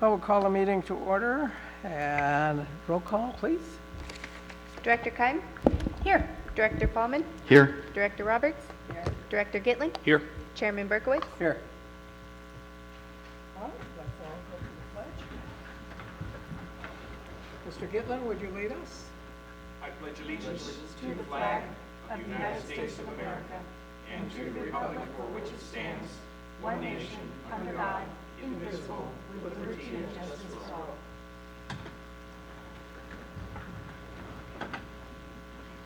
Well, we'll call the meeting to order and roll call, please. Director Keim? Here. Director Paulman? Here. Director Roberts? Here. Director Gitling? Here. Chairman Berkowitz? Here. All right, let's all go to the pledge. Mr. Gitlin, would you lead us? I pledge allegiance to the flag of the United States of America and to the republic for which it stands, one nation, under God, indivisible, with liberty and justice for all.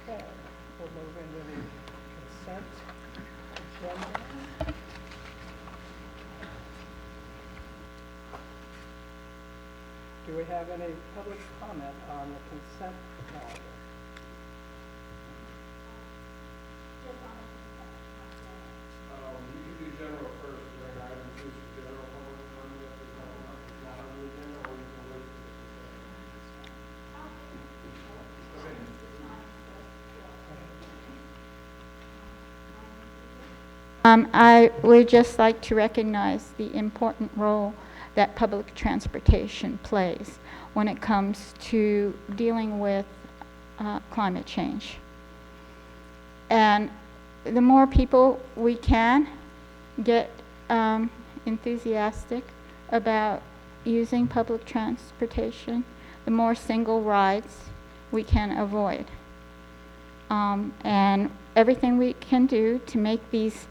Okay, we'll move into the consent agenda. Do we have any public comment on the consent calendar? You can do general first, during item 2 is general public comment, if there's not on the agenda, or you can wait for the consent. I would just like to recognize the important role that public transportation plays when it comes to dealing with climate change. And the more people we can get enthusiastic about using public transportation, the more single rides we can avoid. And everything we can do to make these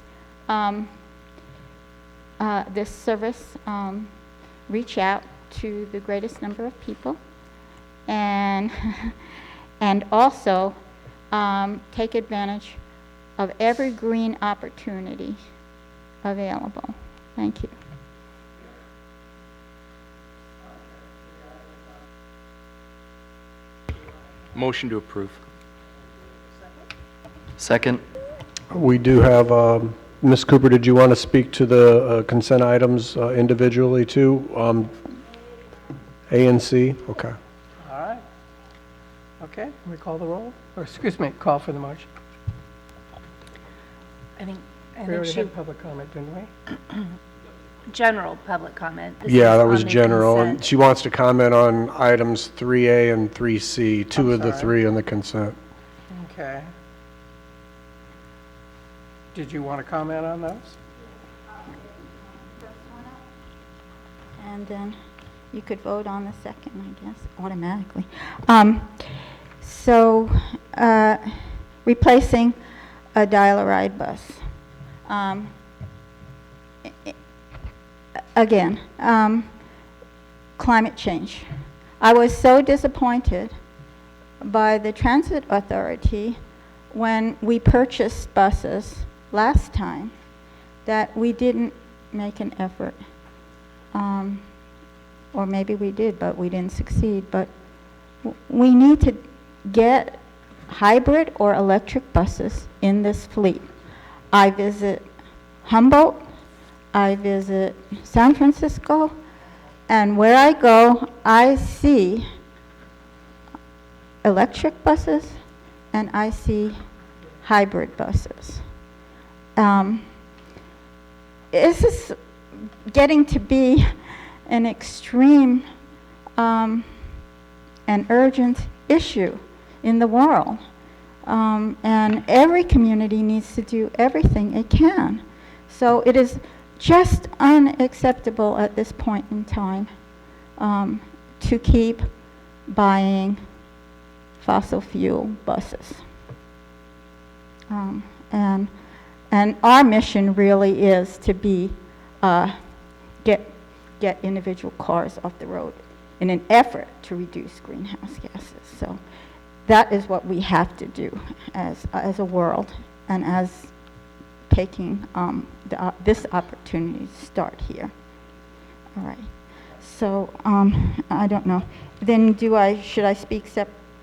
this service reach out to the greatest number of people, and and also take advantage of every green opportunity available. Thank you. Motion to approve. Second. We do have, Ms. Cooper, did you want to speak to the consent items individually too? A and C? Okay. All right. Okay, we call the roll, or excuse me, call for the motion. I think We already she, had public comment, didn't we? general public comment. This Yeah, is that on was the general. And consent. she wants to comment on items 3A and 3C, two I'm of the sorry. three on the consent. Okay. Did you want to comment on those? And then you could vote on the second, I guess, automatically. So, replacing a dial-a-ride bus. Again, climate change. I was so disappointed by the transit authority when we purchased buses last time that we didn't make an effort. Or maybe we did, but we didn't succeed. But we need to get hybrid or electric buses in this fleet. I visit Humboldt, I visit San Francisco, and where I go, I see electric buses and I see hybrid buses. This is getting to be an extreme and urgent issue in the world. And every community needs to do everything it can. So it is just unacceptable at this point in time to keep buying fossil fuel buses. And our mission really is to be get individual cars off the road in an effort to reduce greenhouse gases. So that is what we have to do as a world, and as taking this opportunity to start here. All right. So I don't know. Then should I speak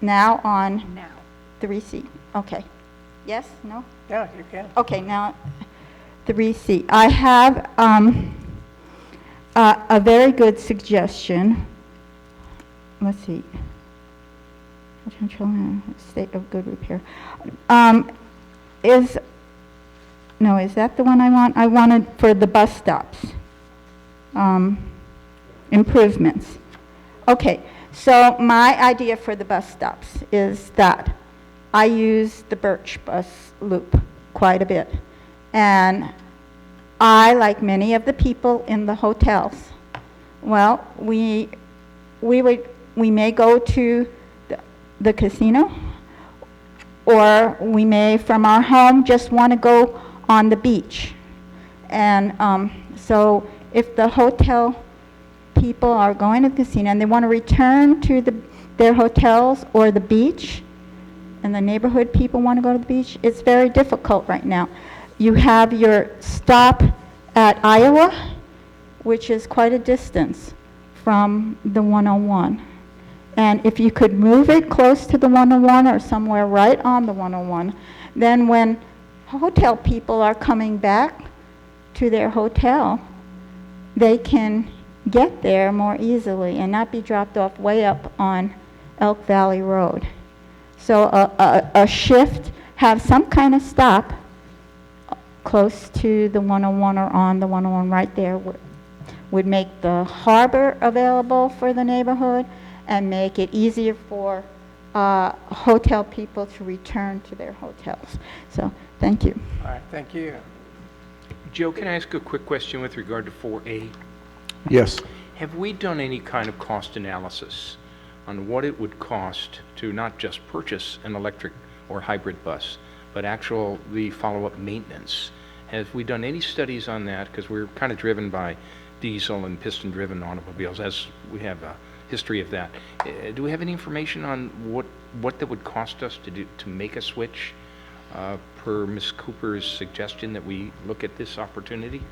now on Now. 3C? Okay. Yes? No? Yeah, you can. Okay, now 3C. I have a very good suggestion. Let's see. Potential state of good repair. Is that the one I want? I wanted for the bus stops. improvements. Okay, so my idea for the bus stops is that I use the Birch bus loop quite a bit. And I, like many of the people in the hotels, well, we may go to the casino, or we may, from our home, just want to go on the beach. And so if the hotel people are going to the casino and they want to return to their hotels or the beach, and the neighborhood people want to go to the beach, it's very difficult right now. You have your stop at Iowa, which is quite a distance from the 101. And if you could move it close to the 101 or somewhere right on the 101, then when hotel people are coming back to their hotel, they can get there more easily and not be dropped off way up on Elk Valley Road. So a shift, have some kind of stop close to the 101 or on the 101 right there would make the harbor available for the neighborhood and make it easier for hotel people to return to their hotels. So, thank you. All right, thank you. Joe, can I ask a quick question with regard to 4A? Yes. Have we done any kind of cost analysis on what it would cost to not just purchase an electric or hybrid bus, but the follow-up maintenance? Have we done any studies on that? Because we're kind of driven by diesel and piston-driven automobiles, as we have a history of that. Do we have any information on what that would cost us to make a switch, per Ms. Cooper's suggestion that we look at this opportunity?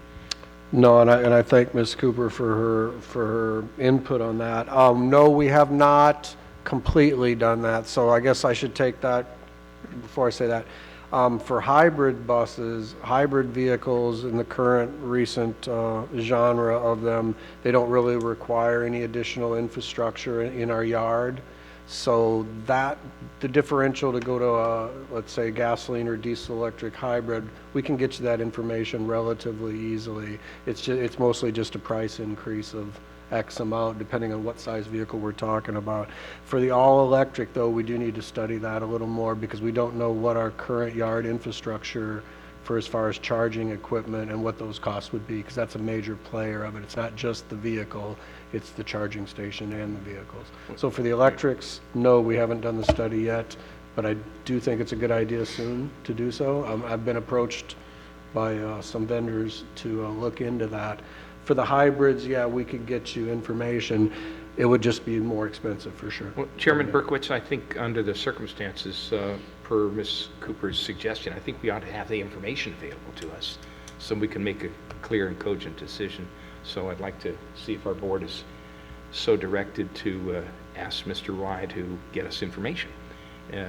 No, and I thank Ms. Cooper for her input on that. No, we have not completely done that, so I guess I should take that before I say that. For hybrid buses, hybrid vehicles in the current recent genre of them, they don't really require any additional infrastructure in our yard. So that, the differential to go to a, let's say, gasoline or diesel electric hybrid, we can get you that information relatively easily. It's mostly just a price increase of X amount, depending on what size vehicle we're talking about. For the all-electric, though, we do need to study that a little more because we don't know what our current yard infrastructure for as far as charging equipment and what those costs would be, because that's a major player of it. It's not just the vehicle, it's the charging station and the vehicles. So for the electrics, no, we haven't done the study yet, but I do think it's a good idea soon to do so. I've been approached by some vendors to look into that. For the hybrids, yeah, we could get you information. It would just be more expensive for sure. Well, Chairman Berkowitz, I think under the circumstances, per Ms. Cooper's suggestion, I think we ought to have the information available to us so we can make a clear and cogent decision. So I'd like to see if our board is so directed to ask Mr. Rye to get us information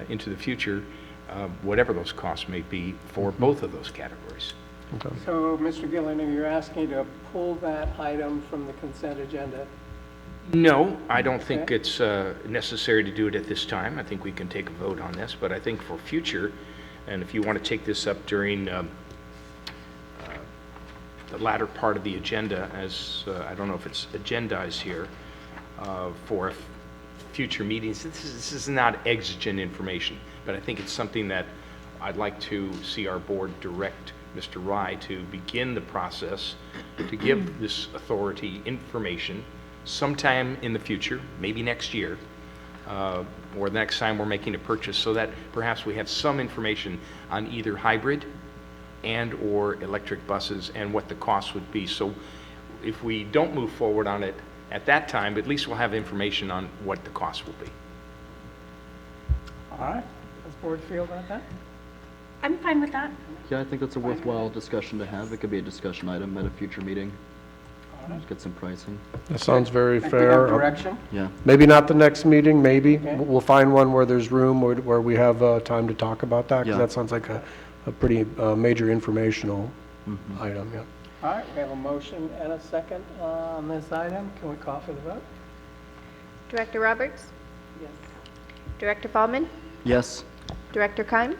into the future, whatever those costs may be for both of those categories. Okay. So, Mr. Gillen, you're asking to pull that item from the consent agenda? No, I don't think Okay. it's necessary to do it at this time. I think we can take a vote on this, but I think for future, and if you want to take this up during the latter part of the agenda, as I don't know if it's agendized here, for future meetings, this is not exigent information, but I think it's something that I'd like to see our board direct Mr. Rye to begin the process to give this authority information sometime in the future, maybe next year, or the next time we're making a purchase, so that perhaps we have some information on either hybrid and or electric buses and what the cost would be. So if we don't move forward on it at that time, at least we'll have information on what the cost will be. All right, does the board feel about that? I'm fine with that. Yeah, I think that's a worthwhile discussion to have. It could be a discussion item at a future meeting. Just get some pricing. That sounds very I think we have fair. direction. Yeah. Maybe not the next meeting, maybe. Okay. We'll find one where there's room, where we have time to talk about that, because Yeah. that sounds like a pretty major informational item, yeah. All right, we have a motion and a second on this item. Can we call for the vote? Director Roberts? Yes. Director Fallman? Yes. Director Keim?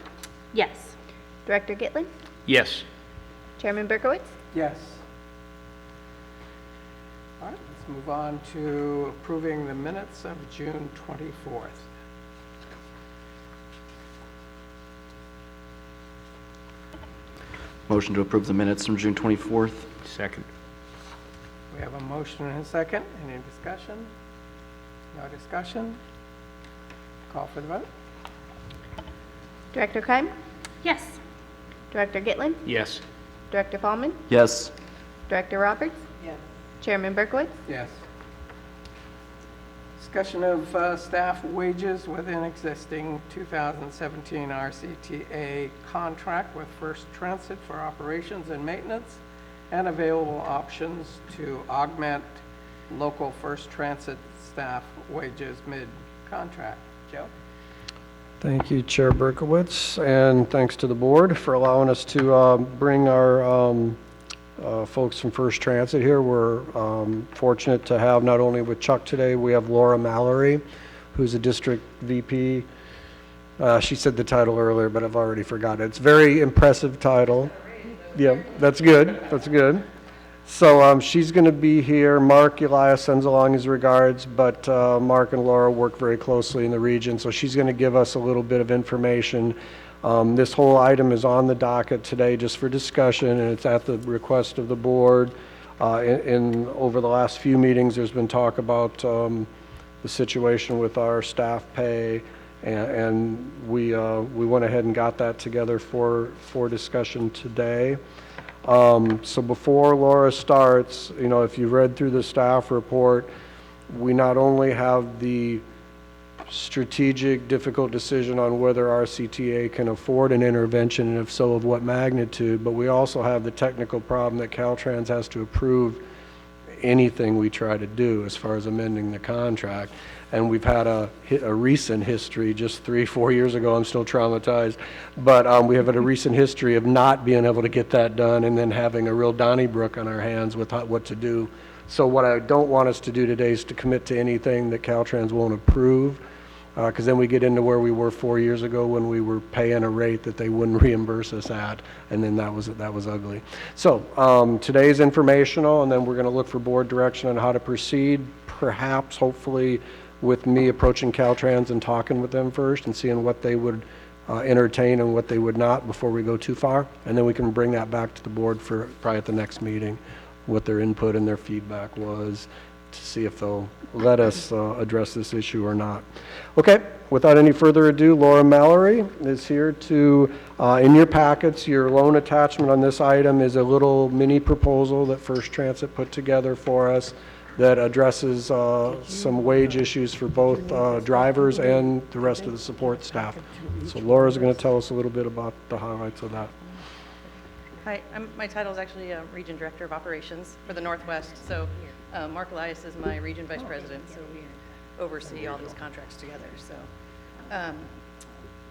Yes. Director Gitlin? Yes. Chairman Berkowitz? Yes. All right, let's let's move on to approving the minutes of June 24th. Motion to approve the minutes from June 24th. Second. We have a motion and a second. Any discussion? No discussion? Call for the vote. Director Keim? Yes. Director Gitlin? Yes. Director Fallman? Yes. Director Roberts? Yes. Chairman Berkowitz? Yes. Discussion of staff wages within existing 2017 RCTA contract with First Transit for operations and maintenance, and available options to augment local First Transit staff wages mid-contract. Joe? Thank you, Chair Berkowitz, and thanks to the board for allowing us to bring our folks from First Transit here. We're fortunate to have not only with Chuck today, we have Laura Mallory, who's a district VP. She said the title earlier, but I've already forgotten. It's a very impressive title. Yeah, that's good. That's good. So she's going to be here. Mark Elias sends along his regards, but Mark and Laura work very closely in the region, so she's going to give us a little bit of information. This whole item is on the docket today just for discussion, and it's at the request of the board. Over the last few meetings, there's been talk about the situation with our staff pay, and we went ahead and got that together for discussion today. So before Laura starts, you know, if you read through the staff report, we not only have the strategic, difficult decision on whether RCTA can afford an intervention, and if so, of what magnitude, but we also have the technical problem that Caltrans has to approve anything we try to do as far as amending the contract. And we've had a recent history, just 3-4 years ago, I'm still traumatized, but we have had a recent history of not being able to get that done and then having a real Donnybrook on our hands with what to do. So what I don't want us to do today is to commit to anything that Caltrans won't approve, because then we get into where we were 4 years ago when we were paying a rate that they wouldn't reimburse us at, and then that was ugly. So today's informational, and then we're going to look for board direction on how to proceed, perhaps, hopefully, with me approaching Caltrans and talking with them first and seeing what they would entertain and what they would not before we go too far, and then we can bring that back to the board for probably at the next meeting, what their input and their feedback was, to see if they'll let us address this issue or not. Okay, without any further ado, Laura Mallory is here to, in your packets, your loan attachment on this item is a little mini proposal that First Transit put together for us that addresses some wage issues for both drivers and the rest of the support staff. So Laura's going to tell us a little bit about the highlights of that. Hi, my title is actually Region Director of Operations for the Northwest. So Mark Elias is my Region Vice President, so we oversee all these contracts together. So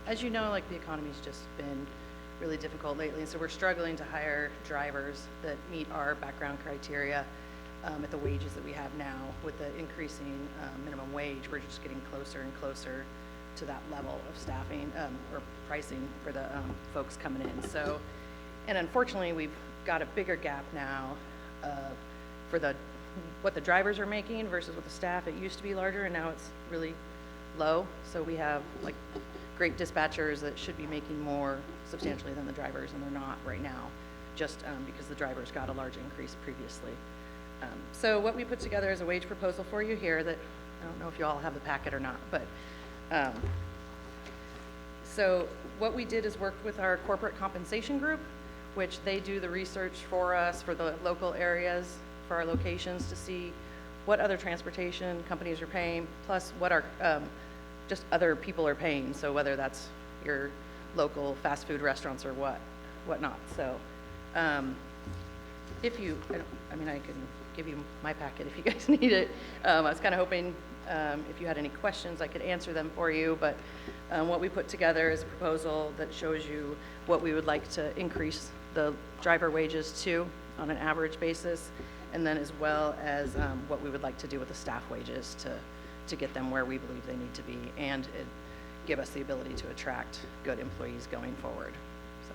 as you know, like, the economy's just been really difficult lately, and so we're struggling to hire drivers that meet our background criteria at the wages that we have now. With the increasing minimum wage, we're just getting closer and closer to that level of staffing or pricing for the folks coming in. So, and unfortunately, we've got a bigger gap now for what the drivers are making versus what the staff. It used to be larger, and now it's really low. So we have, like, great dispatchers that should be making more substantially than the drivers, and they're not right now, just because the drivers got a large increase previously. So what we put together is a wage proposal for you here that, I don't know if you all have the packet or not, but so what we did is worked with our corporate compensation group, which they do the research for us for the local areas, for our locations, to see what other transportation companies are paying, plus what our just other people are paying. So whether that's your local fast food restaurants or whatnot. So if you, I mean, I can give you my packet if you guys need it. I was kind of hoping if you had any questions, I could answer them for you, but what we put together is a proposal that shows you what we would like to increase the driver wages to on an average basis, and then as well as what we would like to do with the staff wages to get them where we believe they need to be, and give us the ability to attract good employees going forward. So,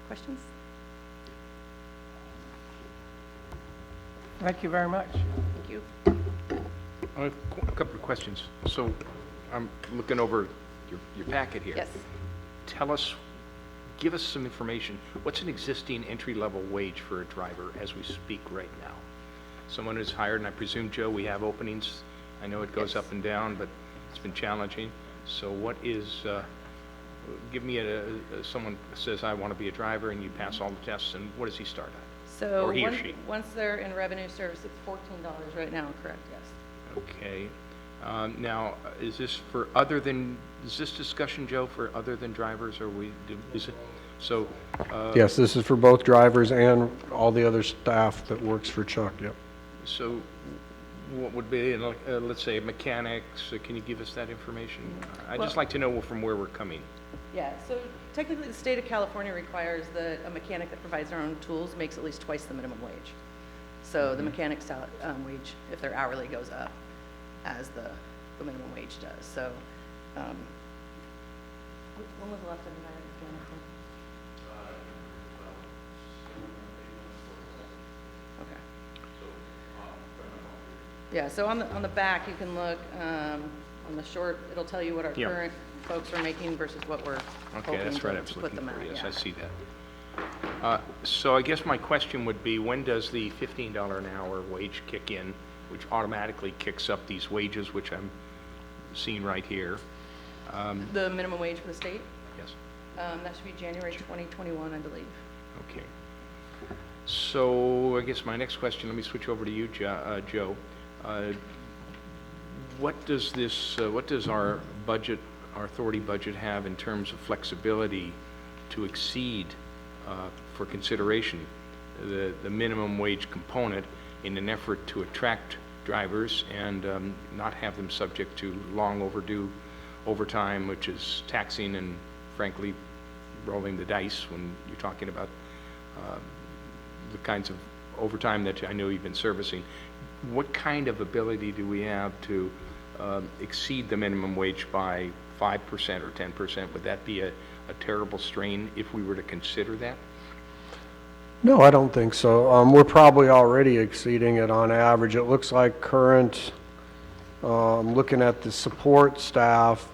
questions? Thank you very much. Thank you. A couple of questions. So I'm looking over your packet here. Yes. Tell us, give us some information. What's an existing entry-level wage for a driver as we speak right now? Someone who's hired, and I presume, Joe, we have openings. I know it goes Yes. up and down, but it's been challenging. So what is, give me someone says, I want to be a driver, and you pass all the tests, and what does he start at? So Or he or she. once they're in revenue service, it's $14 right now, correct? Yes. Okay. Now, is this discussion, Joe, for other than drivers, or is it, so? Yes, this is for both drivers and all the other staff that works for Chuck, yep. So what would be, let's say, mechanics, can you give us that information? I'd just like to know from where we're coming. Yeah, so technically, the state of California requires that a mechanic that provides their own tools makes at least twice the minimum wage. So the mechanic's wage, if their hourly, goes up as the minimum wage does. So, when was the last time you hired a mechanic? Okay. Yeah, so on the back, you can look, on the short, it'll tell you what our Yeah. current folks are making versus what we're Okay, that's right, I was to put looking them for, at, yes, yeah. I see that. So I guess my question would be, when does the $15 an hour wage kick in, which automatically kicks up these wages, which I'm seeing right here? The minimum wage for the state, Yes, that should be January 2021, I believe. okay. So I guess my next question, let me switch over to you, Joe. What does our budget, our authority budget have in terms of flexibility to exceed, for consideration, the minimum wage component in an effort to attract drivers and not have them subject to long overdue overtime, which is taxing and frankly rolling the dice when you're talking about the kinds of overtime that I know you've been servicing. What kind of ability do we have to exceed the minimum wage by 5% or 10%? Would that be a terrible strain if we were to consider that? No, I don't think so. We're probably already exceeding it on average. It looks like current, looking at the support staff,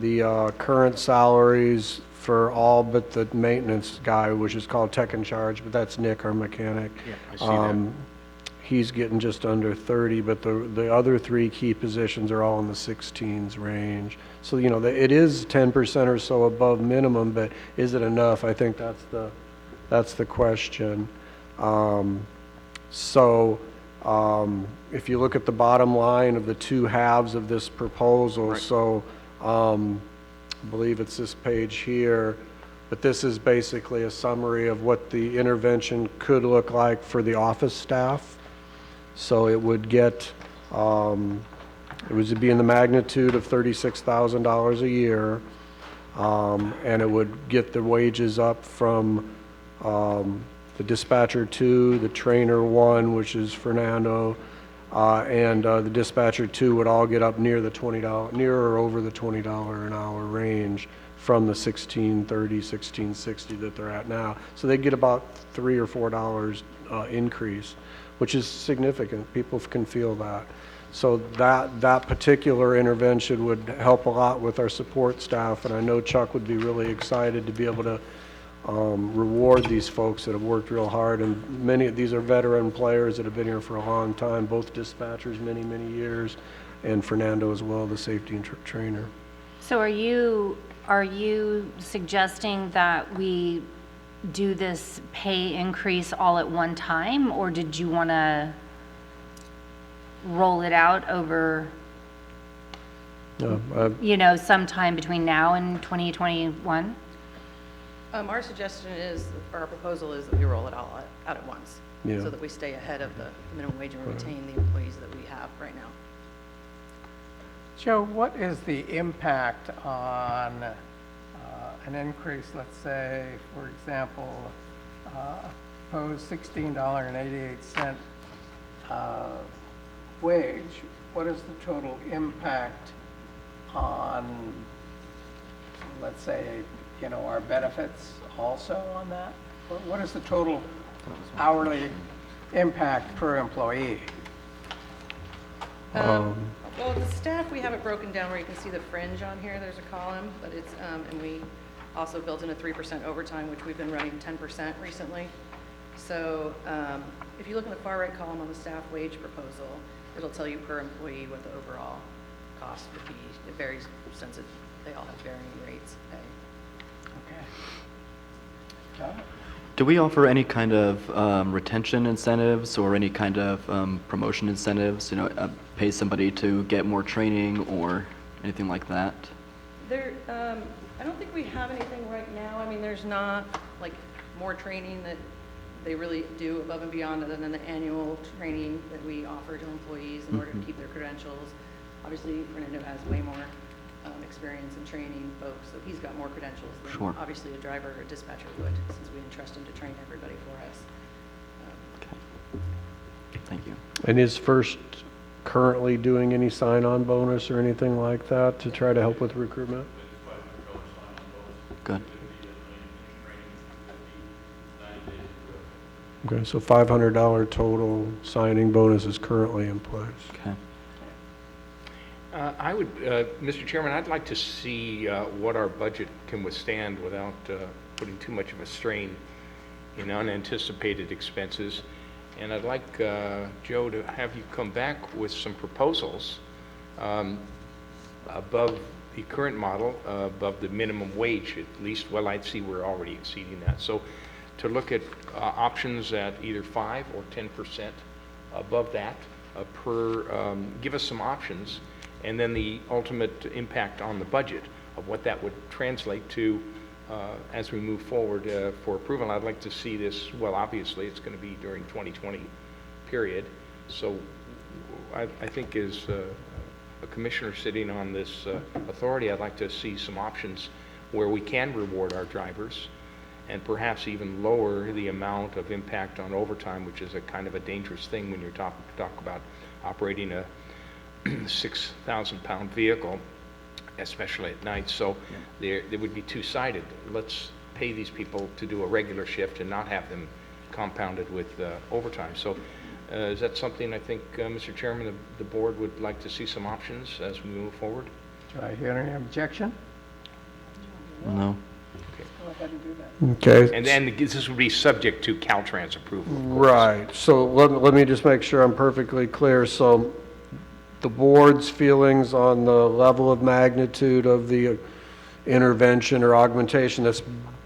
the current salaries for all but the maintenance guy, which is called tech in charge, but that's Nick, our mechanic. Yeah, I see that. He's getting just under 30, but the other three key positions are all in the 16s range. So, you know, it is 10% or so above minimum, but is it enough? I think that's the question. If you look at the bottom line of the two halves of this proposal, Right. so I believe it's this page here, but this is basically a summary of what the intervention could look like for the office staff. So it would get, it would be in the magnitude of $36,000 a year, and it would get the wages up from the dispatcher 2, the trainer 1, which is Fernando, and the dispatcher 2 would all get up near or over the $20 an hour range from the $16.30, $16.60 that they're at now. So they get about $3 or $4 increase, which is significant. People can feel that. So that particular intervention would help a lot with our support staff, and I know Chuck would be really excited to be able to reward these folks that have worked real hard, and many of these are veteran players that have been here for a long time, both dispatchers many, many years, and Fernando as well, the safety and trainer. So are you suggesting that we do this pay increase all at one time, or did you want to roll it out over, sometime between now and 2021? Our suggestion is, or our proposal is that we roll it all out at once. Yeah. So that we stay ahead of the minimum wage and retain the employees that we have right now. Joe, what is the impact on an increase, let's say, for example, proposed $16.88 wage? What is the total impact on, let's say, our benefits also on that? What is the total hourly impact per employee? Well, the staff, we have it broken down where you can see the fringe on here. There's a column, but it's, and we also built in a 3% overtime, which we've been running 10% recently. So if you look in the far right column on the staff wage proposal, it'll tell you per employee what the overall cost would be. It varies since they all have varying rates of pay. Okay. John? Do we offer any kind of retention incentives or any kind of promotion incentives? You know, pay somebody to get more training or anything like that? There, I don't think we have anything right now. I mean, there's not like more training that they really do above and beyond other than the annual training that we offer to employees in order to keep their credentials. Obviously, Fernando has way more experience in training folks, so he's got more credentials than Sure. obviously a driver or a dispatcher would, since we entrust him to train everybody for us. Okay. Thank you. And is First currently doing any sign-on bonus or anything like that to try to help with recruitment? Good. Okay, so $500 total signing bonus is currently in place. Okay. I would, Mr. Chairman, I'd like to see what our budget can withstand without putting too much of a strain in unanticipated expenses. And I'd like, Joe, to have you come back with some proposals above the current model, above the minimum wage at least. Well, I'd see we're already exceeding that. So to look at options at either 5 or 10% above that give us some options, and then the ultimate impact on the budget of what that would translate to as we move forward for approval. I'd like to see this, well, obviously it's going to be during 2020 period. So I think as a commissioner sitting on this authority, I'd like to see some options where we can reward our drivers and perhaps even lower the amount of impact on overtime, which is a kind of a dangerous thing when you're talk about operating a 6,000-pound vehicle, especially at night. So there would be two-sided. Let's pay these people to do a regular shift and not have them compounded with overtime. So is that something I think, Mr. Chairman, the board would like to see some options as we move forward? Do I hear any objection? No. Go ahead and do that. Okay. And then this would be subject to Caltrans approval. of course. Right, so let me just make sure I'm perfectly clear. So the board's feelings on the level of magnitude of the intervention or augmentation that's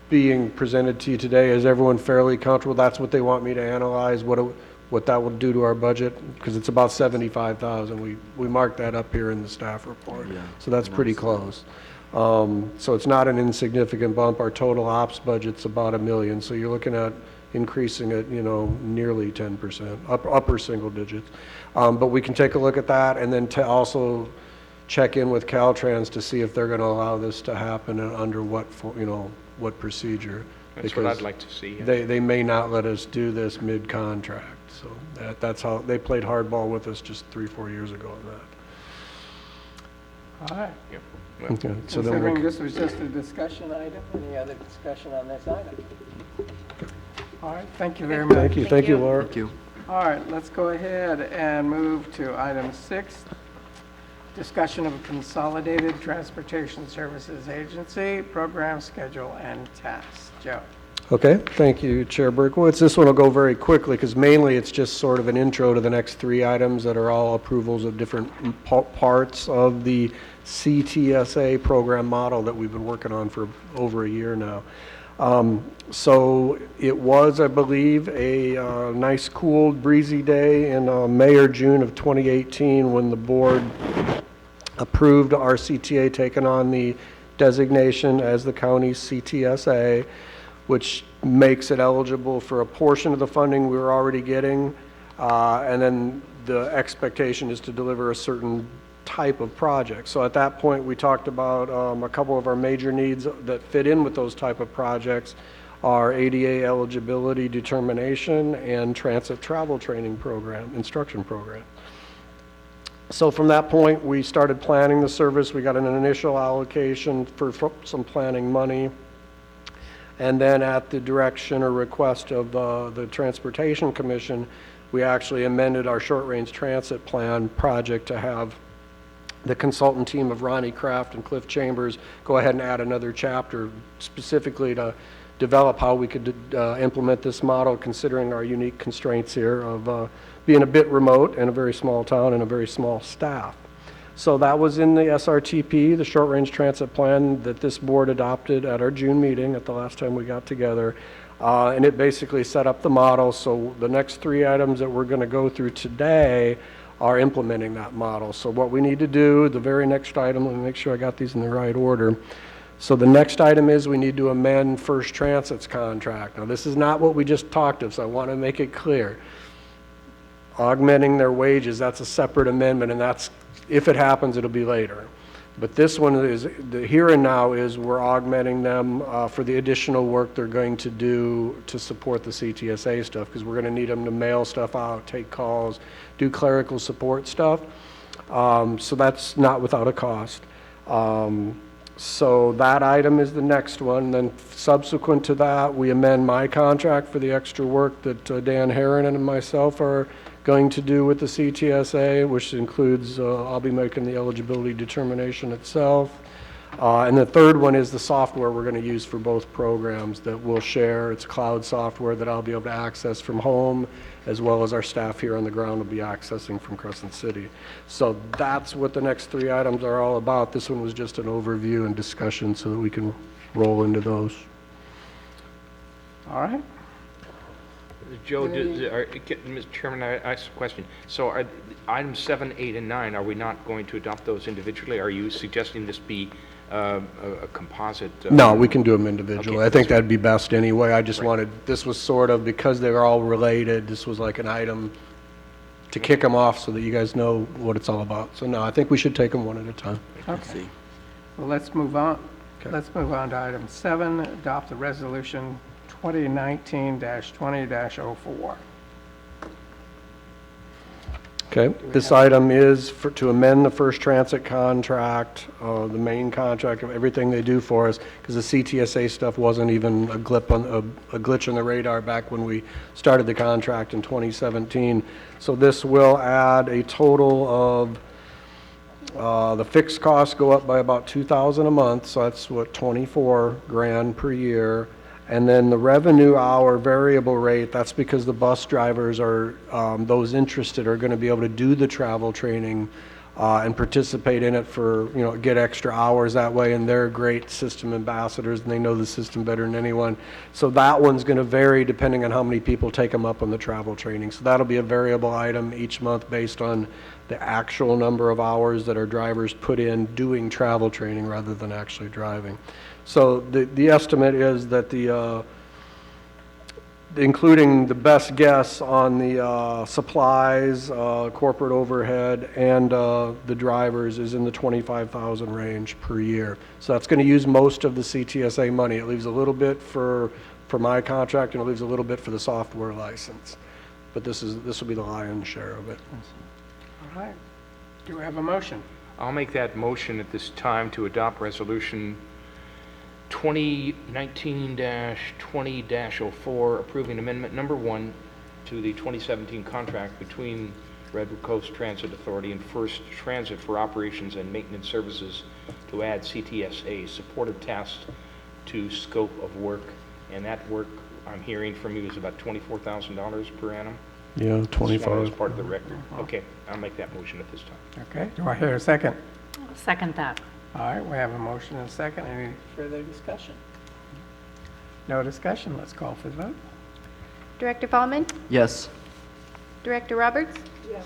being presented to you today, is everyone fairly comfortable? That's what they want me to analyze, what that will do to our budget? Because it's about $75,000. We marked that up here in the staff report. Yeah. So that's pretty close. So it's not an insignificant bump. Our total ops budget's about $1 million. So you're looking at increasing it, nearly 10%, upper single digits. But we can take a look at that and then to also check in with Caltrans to see if they're going to allow this to happen and under what procedure. That's what I'd like to see. Yeah. They may not let us do this mid-contract. So that's how they played hardball with us just 3-4 years ago on that. All right. Yep. Well, Okay, so then Considering we'll, this was just a discussion item, any other discussion on this item? All right, thank you very much. thank you, Laura. Thank you. All right, let's go ahead and move to item 6, discussion of Consolidated Transportation Services Agency, program schedule and tasks. Joe. Okay, thank you, Chair Berkowitz. This one will go very quickly because mainly it's just sort of an intro to the next 3 items that are all approvals of different parts of the CTSA program model that we've been working on for over a year now. So it was, I believe, a nice, cool, breezy day in May or June of 2018 when the board approved our CTA taking on the designation as the county's CTSA, which makes it eligible for a portion of the funding we were already getting. And then the expectation is to deliver a certain type of project. So at that point, we talked about a couple of our major needs that fit in with those type of projects are ADA eligibility determination and transit travel training program, instruction program. So from that point, we started planning the service. We got an initial allocation for some planning money. And then at the direction or request of the Transportation Commission, we actually amended our short-range transit plan project to have the consultant team of Ronnie Kraft and Cliff Chambers go ahead and add another chapter specifically to develop how we could implement this model, considering our unique constraints here of being a bit remote and a very small town and a very small staff. So that was in the SRTP, the Short Range Transit Plan, that this board adopted at our June meeting at the last time we got together. And it basically set up the model. So the next 3 items that we're going to go through today are implementing that model. So what we need to do, the very next item, let me make sure I got these in the right order. So the next item is we need to amend First Transit's contract. Now, this is not what we just talked of, so I want to make it clear. Augmenting their wages, that's a separate amendment, and that's, if it happens, it'll be later. But this one is, the here and now is we're augmenting them for the additional work they're going to do to support the CTSA stuff, because we're going to need them to mail stuff out, take calls, do clerical support stuff. So that's not without a cost. So that item is the next one. Then subsequent to that, we amend my contract for the extra work that Dan Herron and myself are going to do with the CTSA, which includes, I'll be making the eligibility determination itself. And the third one is the software we're going to use for both programs that we'll share. It's cloud software that I'll be able to access from home, as well as our staff here on the ground will be accessing from Crescent City. So that's what the next 3 items are all about. This one was just an overview and discussion so that we can roll into those. All right. Joe, Mr. Chairman, I asked a question. So are items 7, 8, and 9, are we not going to adopt those individually? Are you suggesting this be a composite? No, we can do them individually. Okay, I think that'd be best anyway. I just Right. wanted, this was sort of, because they're all related, this was like an item to kick them off so that you guys know what it's all about. So no, I think we should take them one at a time. Okay. Well, let's move on. Okay. Let's move on to item 7, adopt the resolution 2019-20-04. Okay, this item is to amend the First Transit contract, the main contract of everything they do for us, because the CTSA stuff wasn't even a glitch on the radar back when we started the contract in 2017. So this will add a total of, the fixed costs go up by about $2,000 a month, so that's what, 24 grand per year. And then the revenue hour variable rate, that's because the bus drivers are, those interested are going to be able to do the travel training and participate in it for, get extra hours that way. And they're great system ambassadors and they know the system better than anyone. So that one's going to vary depending on how many people take them up on the travel training. So that'll be a variable item each month based on the actual number of hours that our drivers put in doing travel training rather than actually driving. So the estimate is that including the best guess on the supplies, corporate overhead, and the drivers is in the $25,000 range per year. So that's going to use most of the CTSA money. It leaves a little bit for my contract, and it leaves a little bit for the software license. But this will be the lion's share of it. All right. Do we have a motion? I'll make that motion at this time to adopt resolution 2019-20-04, approving amendment number 1 to the 2017 contract between Redwood Coast Transit Authority and First Transit for operations and maintenance services to add CTSA supportive tasks to scope of work. And that work, I'm hearing from you, is about $24,000 per annum? Yeah, 25. As part of the record. Okay, I'll make that motion at this time. Okay. Do I hear a second? Second that. All right, we have a motion and a second. Any further discussion? No discussion. Let's call for the vote. Director Fallman, Yes. Director Roberts? Yes.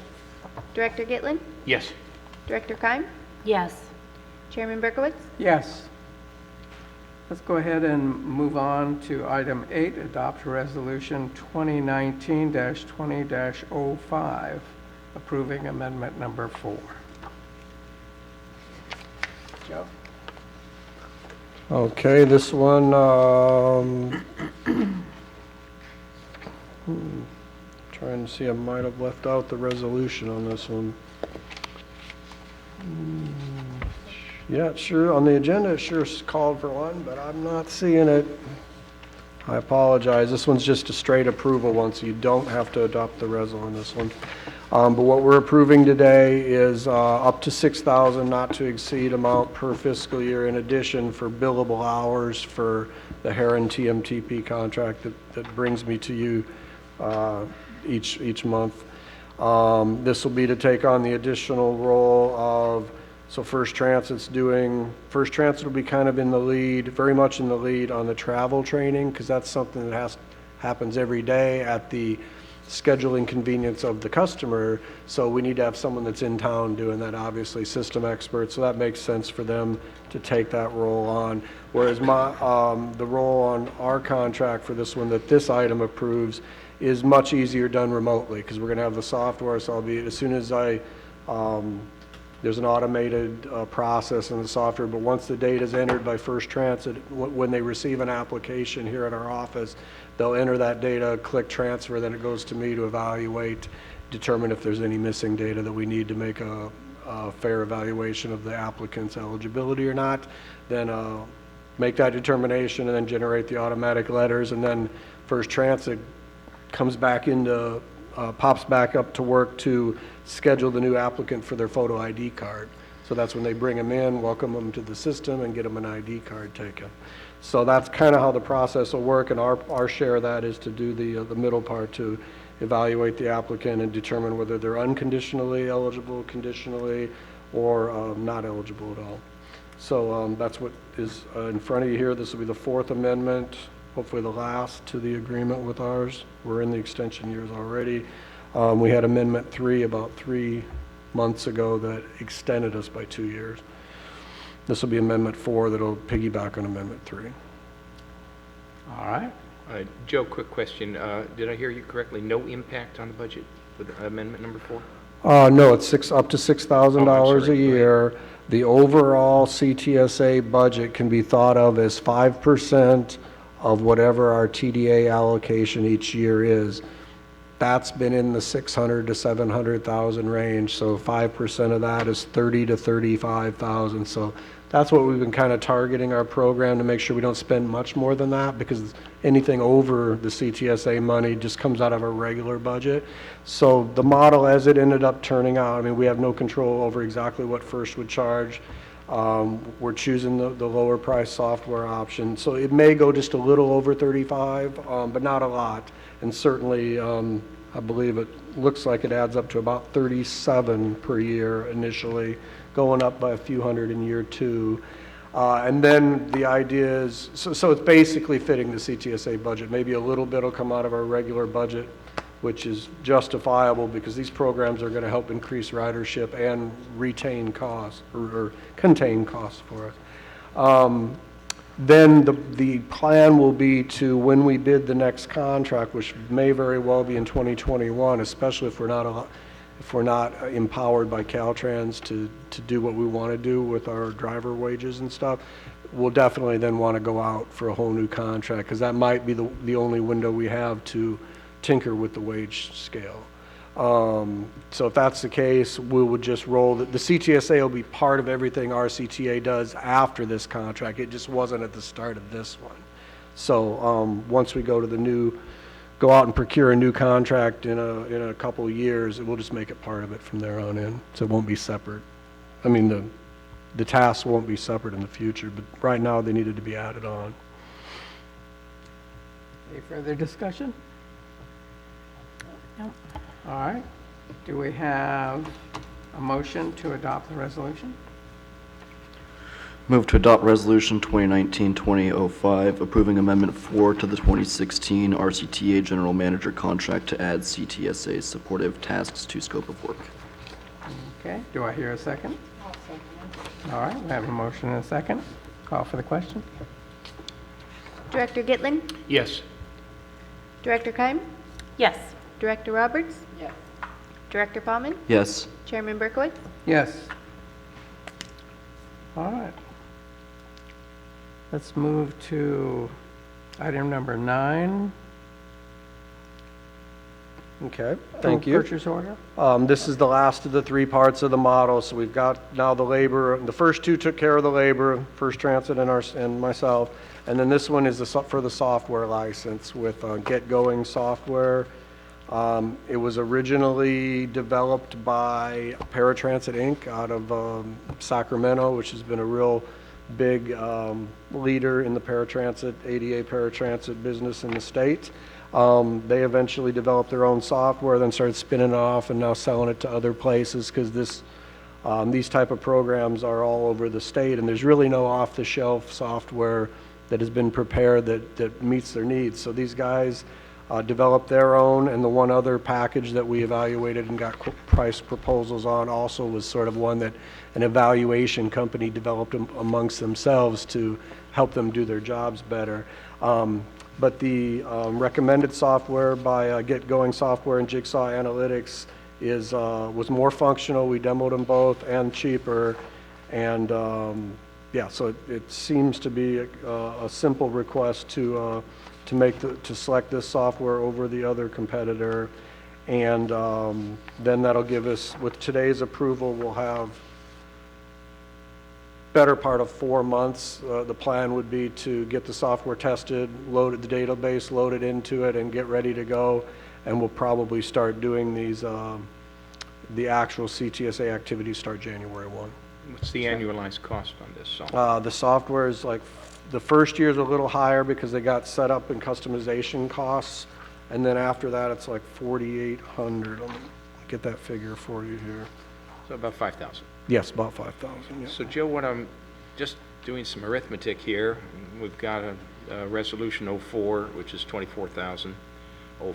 Director Gitlin? Yes. Director Keim? Yes. Chairman Berkowitz? Yes. Let's go ahead and move on to item 8, adopt resolution 2019-20-05, approving amendment number 4. Joe? Okay, this one, trying to see, I might have left out the resolution on this one. Yeah, sure, on the agenda, it sure is called for one, but I'm not seeing it. I apologize. This one's just a straight approval one, so you don't have to adopt the resol on this one. But what we're approving today is up to 6,000 not to exceed amount per fiscal year in addition for billable hours for the Heron TMTP contract that brings me to you each month. This will be to take on the additional role of, so First Transit's First Transit will be kind of in the lead, very much in the lead on the travel training, because that's something that happens every day at the scheduling convenience of the customer. So we need to have someone that's in town doing that, obviously, system experts, so that makes sense for them to take that role on. Whereas the role on our contract for this one that this item approves is much easier done remotely, because we're going to have the software, so as soon as there's an automated process in the software, but once the data is entered by First Transit, when they receive an application here at our office, they'll enter that data, click transfer, then it goes to me to evaluate, determine if there's any missing data that we need to make a fair evaluation of the applicant's eligibility or not, then make that determination and then generate the automatic letters, and then First Transit comes back into, pops back up to work to schedule the new applicant for their photo ID card. So that's when they bring them in, welcome them to the system, and get them an ID card taken. So that's kind of how the process will work, and our share of that is to do the middle part, to evaluate the applicant and determine whether they're unconditionally eligible, conditionally, or not eligible at all. So that's what is in front of you here. This will be the fourth amendment, hopefully the last to the agreement with ours. We're in the extension years already. We had Amendment 3 about 3 months ago that extended us by 2 years. This will be Amendment 4 that'll piggyback on Amendment 3. All right. Joe, quick question. Did I hear you correctly? No impact on the budget with amendment number 4? No, it's up to $6,000 a year. The overall CTSA budget can be thought of as 5% of whatever our TDA allocation each year is. That's been in the 600 to 700,000 range, so 5% of that is 30 to 35,000. So that's what we've been kind of targeting our program, to make sure we don't spend much more than that, because anything over the CTSA money just comes out of our regular budget. So the model as it ended up turning out, I mean, we have no control over exactly what First would charge. We're choosing the lower price software option. So it may go just a little over 35, but not a lot. And certainly, I believe it looks like it adds up to about 37 per year initially, going up by a few hundred in year 2. And then the idea is, so it's basically fitting the CTSA budget. Maybe a little bit will come out of our regular budget, which is justifiable because these programs are going to help increase ridership and retain costs or contain costs for us. Then the plan will be to, when we bid the next contract, which may very well be in 2021, especially if we're not empowered by Caltrans to do what we want to do with our driver wages and stuff, we'll definitely then want to go out for a whole new contract, because that might be the only window we have to tinker with the wage scale. So if that's the case, we would just roll the CTSA will be part of everything our CTA does after this contract. It just wasn't at the start of this one. So once we go out and procure a new contract in a couple of years, we'll just make it part of it from there on in. So it won't be separate. I mean, the tasks won't be separate in the future, but right now they needed to be added on. Any further discussion? No. All right. Do we have a motion to adopt the resolution? Move to adopt Resolution 2019-2005, approving Amendment 4 to the 2016 RCTA General Manager Contract to add CTSA supportive tasks to scope of work. Okay. Do I hear a second? I'll second it. All right. We have a motion and a second. Call for the question. Director Gitlin? Yes. Director Keim? Yes. Director Roberts? Yes. Director Paulman? Yes. Chairman Berkowitz? Yes. All right. Let's move to item number 9. Okay, thank you. Purchase order? This is the last of the three parts of the model, so we've got now the labor. The first two took care of the labor, First Transit and myself, and then this one is for the software license with Get Going software. It was originally developed by Paratransit Inc. out of Sacramento, which has been a real big leader in the paratransit, ADA paratransit business in the state. They eventually developed their own software, then started spinning it off and now selling it to other places because these type of programs are all over the state, and there's really no off-the-shelf software that has been prepared that meets their needs. So these guys developed their own, and the one other package that we evaluated and got price proposals on also was sort of one that an evaluation company developed amongst themselves to help them do their jobs better. But the recommended software by Get Going Software and Jigsaw Analytics was more functional. We demoed them both, and cheaper. And yeah, so it seems to be a simple request to select this software over the other competitor. And then that'll give us, with today's approval, we'll have better part of 4 months. The plan would be to get the software tested, loaded the database, loaded into it, and get ready to go. And we'll probably start doing these, the actual CTSA activities start January 1. What's the annualized cost on this software? The software is like, the first year is a little higher because they got set up and customization costs. And then after that, it's like 4,800. Let me get that figure for you here. So about 5,000. Yes, about 5,000, yeah. So Joe, what I'm just doing some arithmetic here. We've got a resolution 04, which is 24,000.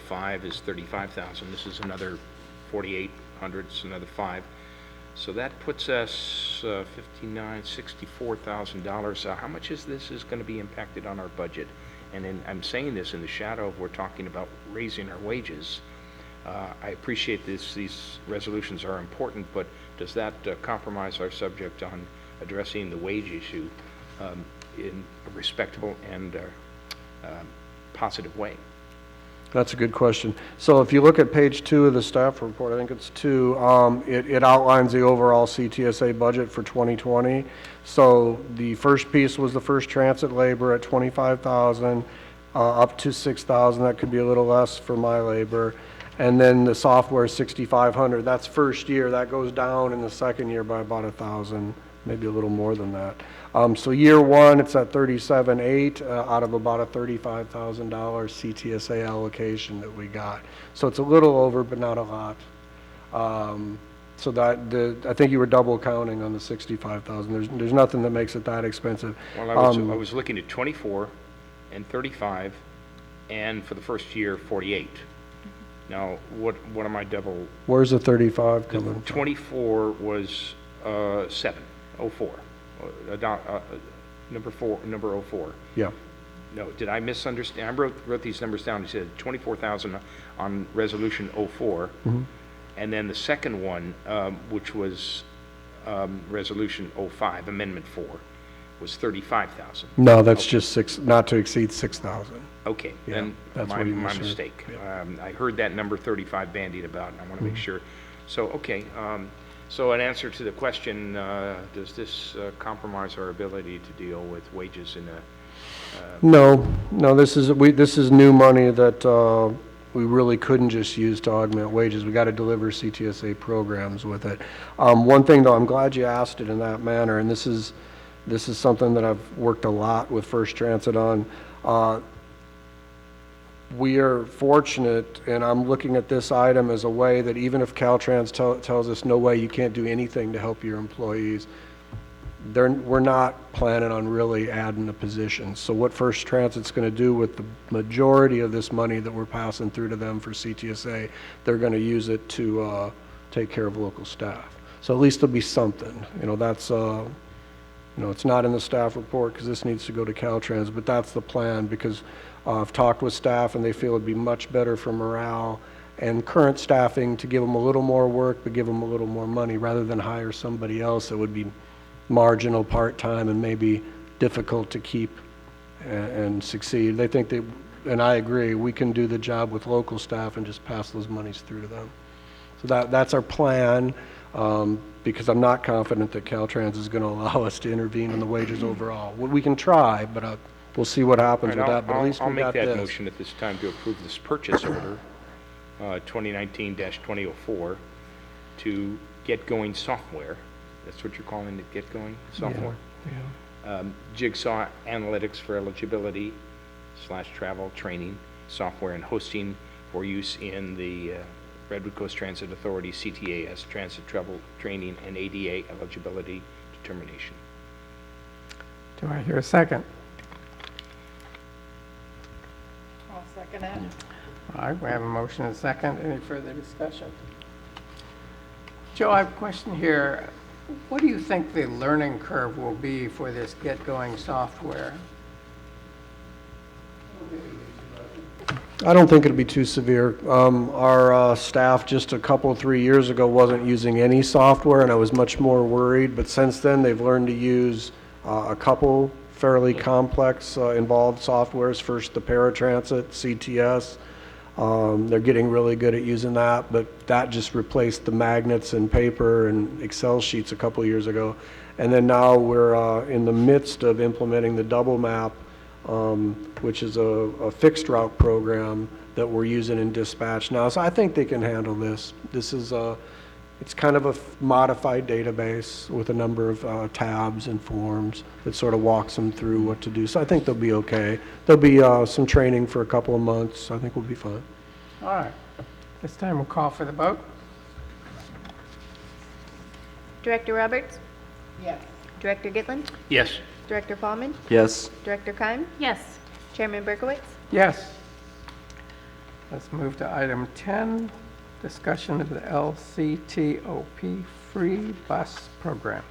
05 is 35,000. This is another 4,800. It's another 5. So that puts us $64,000. How much is this going to be impacted on our budget? And I'm saying this in the shadow of we're talking about raising our wages. I appreciate these resolutions are important, but does that compromise our subject on addressing the wage issue in a respectable and positive way? That's a good question. So if you look at page 2 of the staff report, I think it's 2, it outlines the overall CTSA budget for 2020. So the first piece was the First Transit labor at 25,000, up to 6,000. That could be a little less for my labor. And then the software is 6,500. That's first year. That goes down in the second year by about 1,000, maybe a little more than that. So year 1, it's at 37,800 out of about a $35,000 CTSA allocation that we got. So it's a little over, but not a lot. So I think you were double counting on the 65,000. There's nothing that makes it that expensive. Well, I was looking at 24 and 35, and for the first year, 48. Now, what am I double? Where's the 35 coming from? 24 was 704. Number 04. Yeah. No, did I misunderstand? I wrote these numbers down. It said 24,000 on resolution 04. Mm-hmm. And then the second one, which was resolution 05, amendment 4, was 35,000. No, that's just not to exceed 6,000. Okay, Yeah, then that's my what you misheard. mistake. Yeah. I heard that number 35 bandied about, and I want to make Mm-hmm. sure. So, okay, so in answer to the question, does this compromise our ability to deal with wages in a... No, this is new money that we really couldn't just use to augment wages. We got to deliver CTSA programs with it. One thing, though, I'm glad you asked it in that manner, and this is something that I've worked a lot with First Transit on. We are fortunate, and I'm looking at this item as a way that even if Caltrans tells us, no way, you can't do anything to help your employees, we're not planning on really adding a position. So what First Transit's going to do with the majority of this money that we're passing through to them for CTSA, they're going to use it to take care of local staff. So at least there'll be something. That's... it's not in the staff report because this needs to go to Caltrans, but that's the plan because I've talked with staff and they feel it'd be much better for morale and current staffing to give them a little more work but give them a little more money rather than hire somebody else that would be marginal, part-time, and maybe difficult to keep and succeed. They think that and I agree, we can do the job with local staff and just pass those monies through to them. So that's our plan, because I'm not confident that Caltrans is going to allow us to intervene in the wages overall. We can try, but we'll see what happens with that, but at least we got I'll make that this. motion at this time to approve this purchase order, 2019-2004, to Get Going Software. That's what you're calling it, Get Going Software? Jigsaw Analytics for eligibility / travel training, software and hosting for use in the Redwood Coast Transit Authority, CTAS, transit travel training and ADA eligibility determination. Do I hear a second? I'll second it. All right, we have a motion and a second. Any further discussion? Joe, I have a question here. What do you think the learning curve will be for this Get Going software? I don't think it'll be too severe. Our staff just a couple, 3 years ago wasn't using any software, and I was much more worried, but since then they've learned to use a couple fairly complex involved softwares. First, the paratransit, CTS. They're getting really good at using that, but that just replaced the magnets and paper and Excel sheets a couple years ago. And then now we're in the midst of implementing the double map, which is a fixed route program that we're using in dispatch now. So I think they can handle this. This is it's kind of a modified database with a number of tabs and forms that sort of walks them through what to do. So I think they'll be okay. There'll be some training for a couple of months. I think we'll be fine. All right. This time we'll call for the vote. Director Roberts? Yes. Director Gitlin? Yes. Director Paulman? Yes. Director Keim? Yes. Chairman Berkowitz? Yes. Let's move to item 10, discussion of the LCTOP free bus program.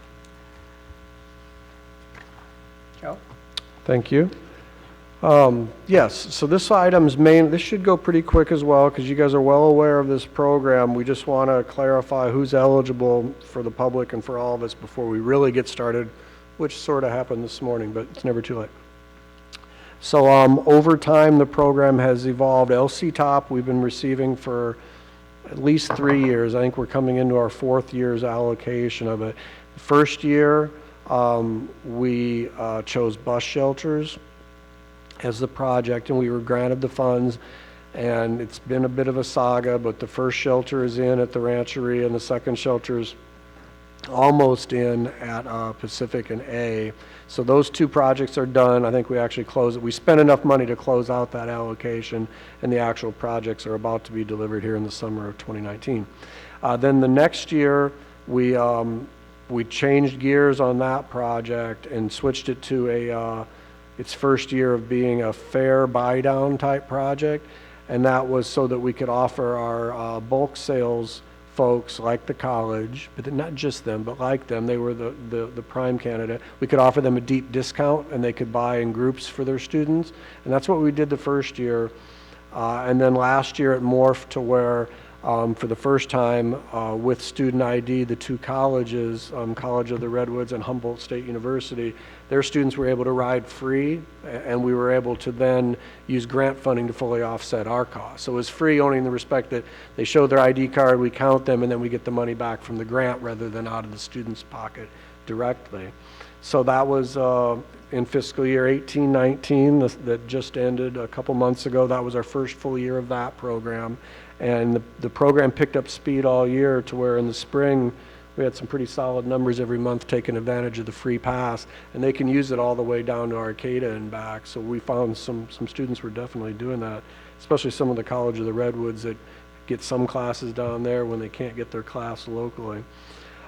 Joe? Thank you. Yes, so this item's this should go pretty quick as well, because you guys are well aware of this program. We just want to clarify who's eligible for the public and for all of us before we really get started, which sort of happened this morning, but it's never too late. So over time, the program has evolved. LCTOP we've been receiving for at least 3 years. I think we're coming into our 4th year's allocation of it. The first year, we chose bus shelters as the project, and we were granted the funds, and it's been a bit of a saga, but the first shelter is in at the Rancheria, and the second shelter is almost in at Pacific and A. So those 2 projects are done. I think we actually closed it. We spent enough money to close out that allocation, and the actual projects are about to be delivered here in the summer of 2019. Then the next year, we changed gears on that project and switched it to its first year of being a fare buy-down type project, and that was so that we could offer our bulk sales folks like the college, but not just them, but like them, they were the prime candidate. We could offer them a deep discount, and they could buy in groups for their students, and that's what we did the first year. And then last year it morphed to where for the first time with student ID, the 2 colleges, College of the Redwoods and Humboldt State University, their students were able to ride free, and we were able to then use grant funding to fully offset our costs. So it was free only in the respect that they show their ID card, we count them, and then we get the money back from the grant rather than out of the student's pocket directly. So that was in fiscal year 18-19 that just ended a couple months ago. That was our first full year of that program. And the program picked up speed all year to where in the spring we had some pretty solid numbers every month taking advantage of the free pass, and they can use it all the way down to Arcata and back. So we found some students were definitely doing that, especially some of the College of the Redwoods that get some classes down there when they can't get their class locally.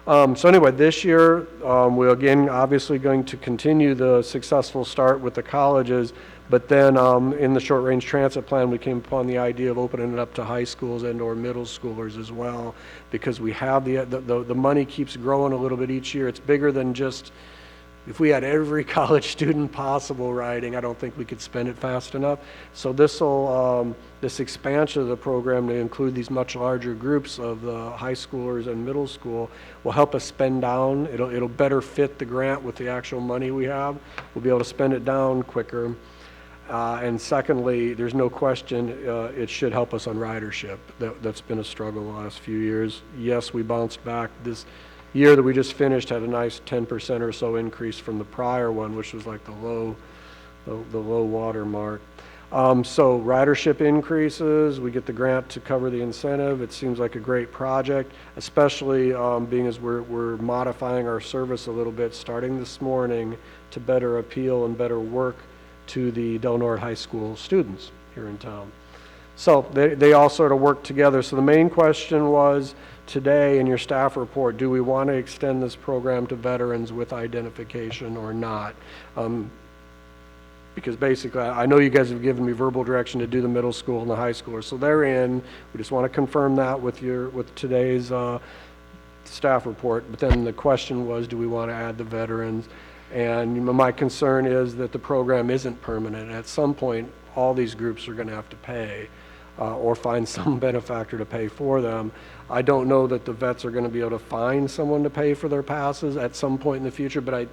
So anyway, this year we're again obviously going to continue the successful start with the colleges, but then in the short-range transit plan we came upon the idea of opening it up to high schools and or middle schoolers as well, because we have the money keeps growing a little bit each year. It's bigger than just, if we had every college student possible riding, I don't think we could spend it fast enough. So this expansion of the program to include these much larger groups of the high schoolers and middle school will help us spend down. It'll better fit the grant with the actual money we have. We'll be able to spend it down quicker. And secondly, there's no question it should help us on ridership. That's been a struggle the last few years. Yes, we bounced back. This year that we just finished had a nice 10% or so increase from the prior one, which was like the low water mark. So ridership increases, we get the grant to cover the incentive. It seems like a great project, especially being as we're modifying our service a little bit starting this morning to better appeal and better work to the Del Norte High School students here in town. So they all sort of work together. So the main question was today in your staff report, do we want to extend this program to veterans with identification or not? Because basically, I know you guys have given me verbal direction to do the middle school and the high schoolers, so they're in. We just want to confirm that with today's staff report. But then the question was, do we want to add the veterans? And my concern is that the program isn't permanent. At some point, all these groups are going to have to pay or find some benefactor to pay for them. I don't know that the vets are going to be able to find someone to pay for their passes at some point in the future, but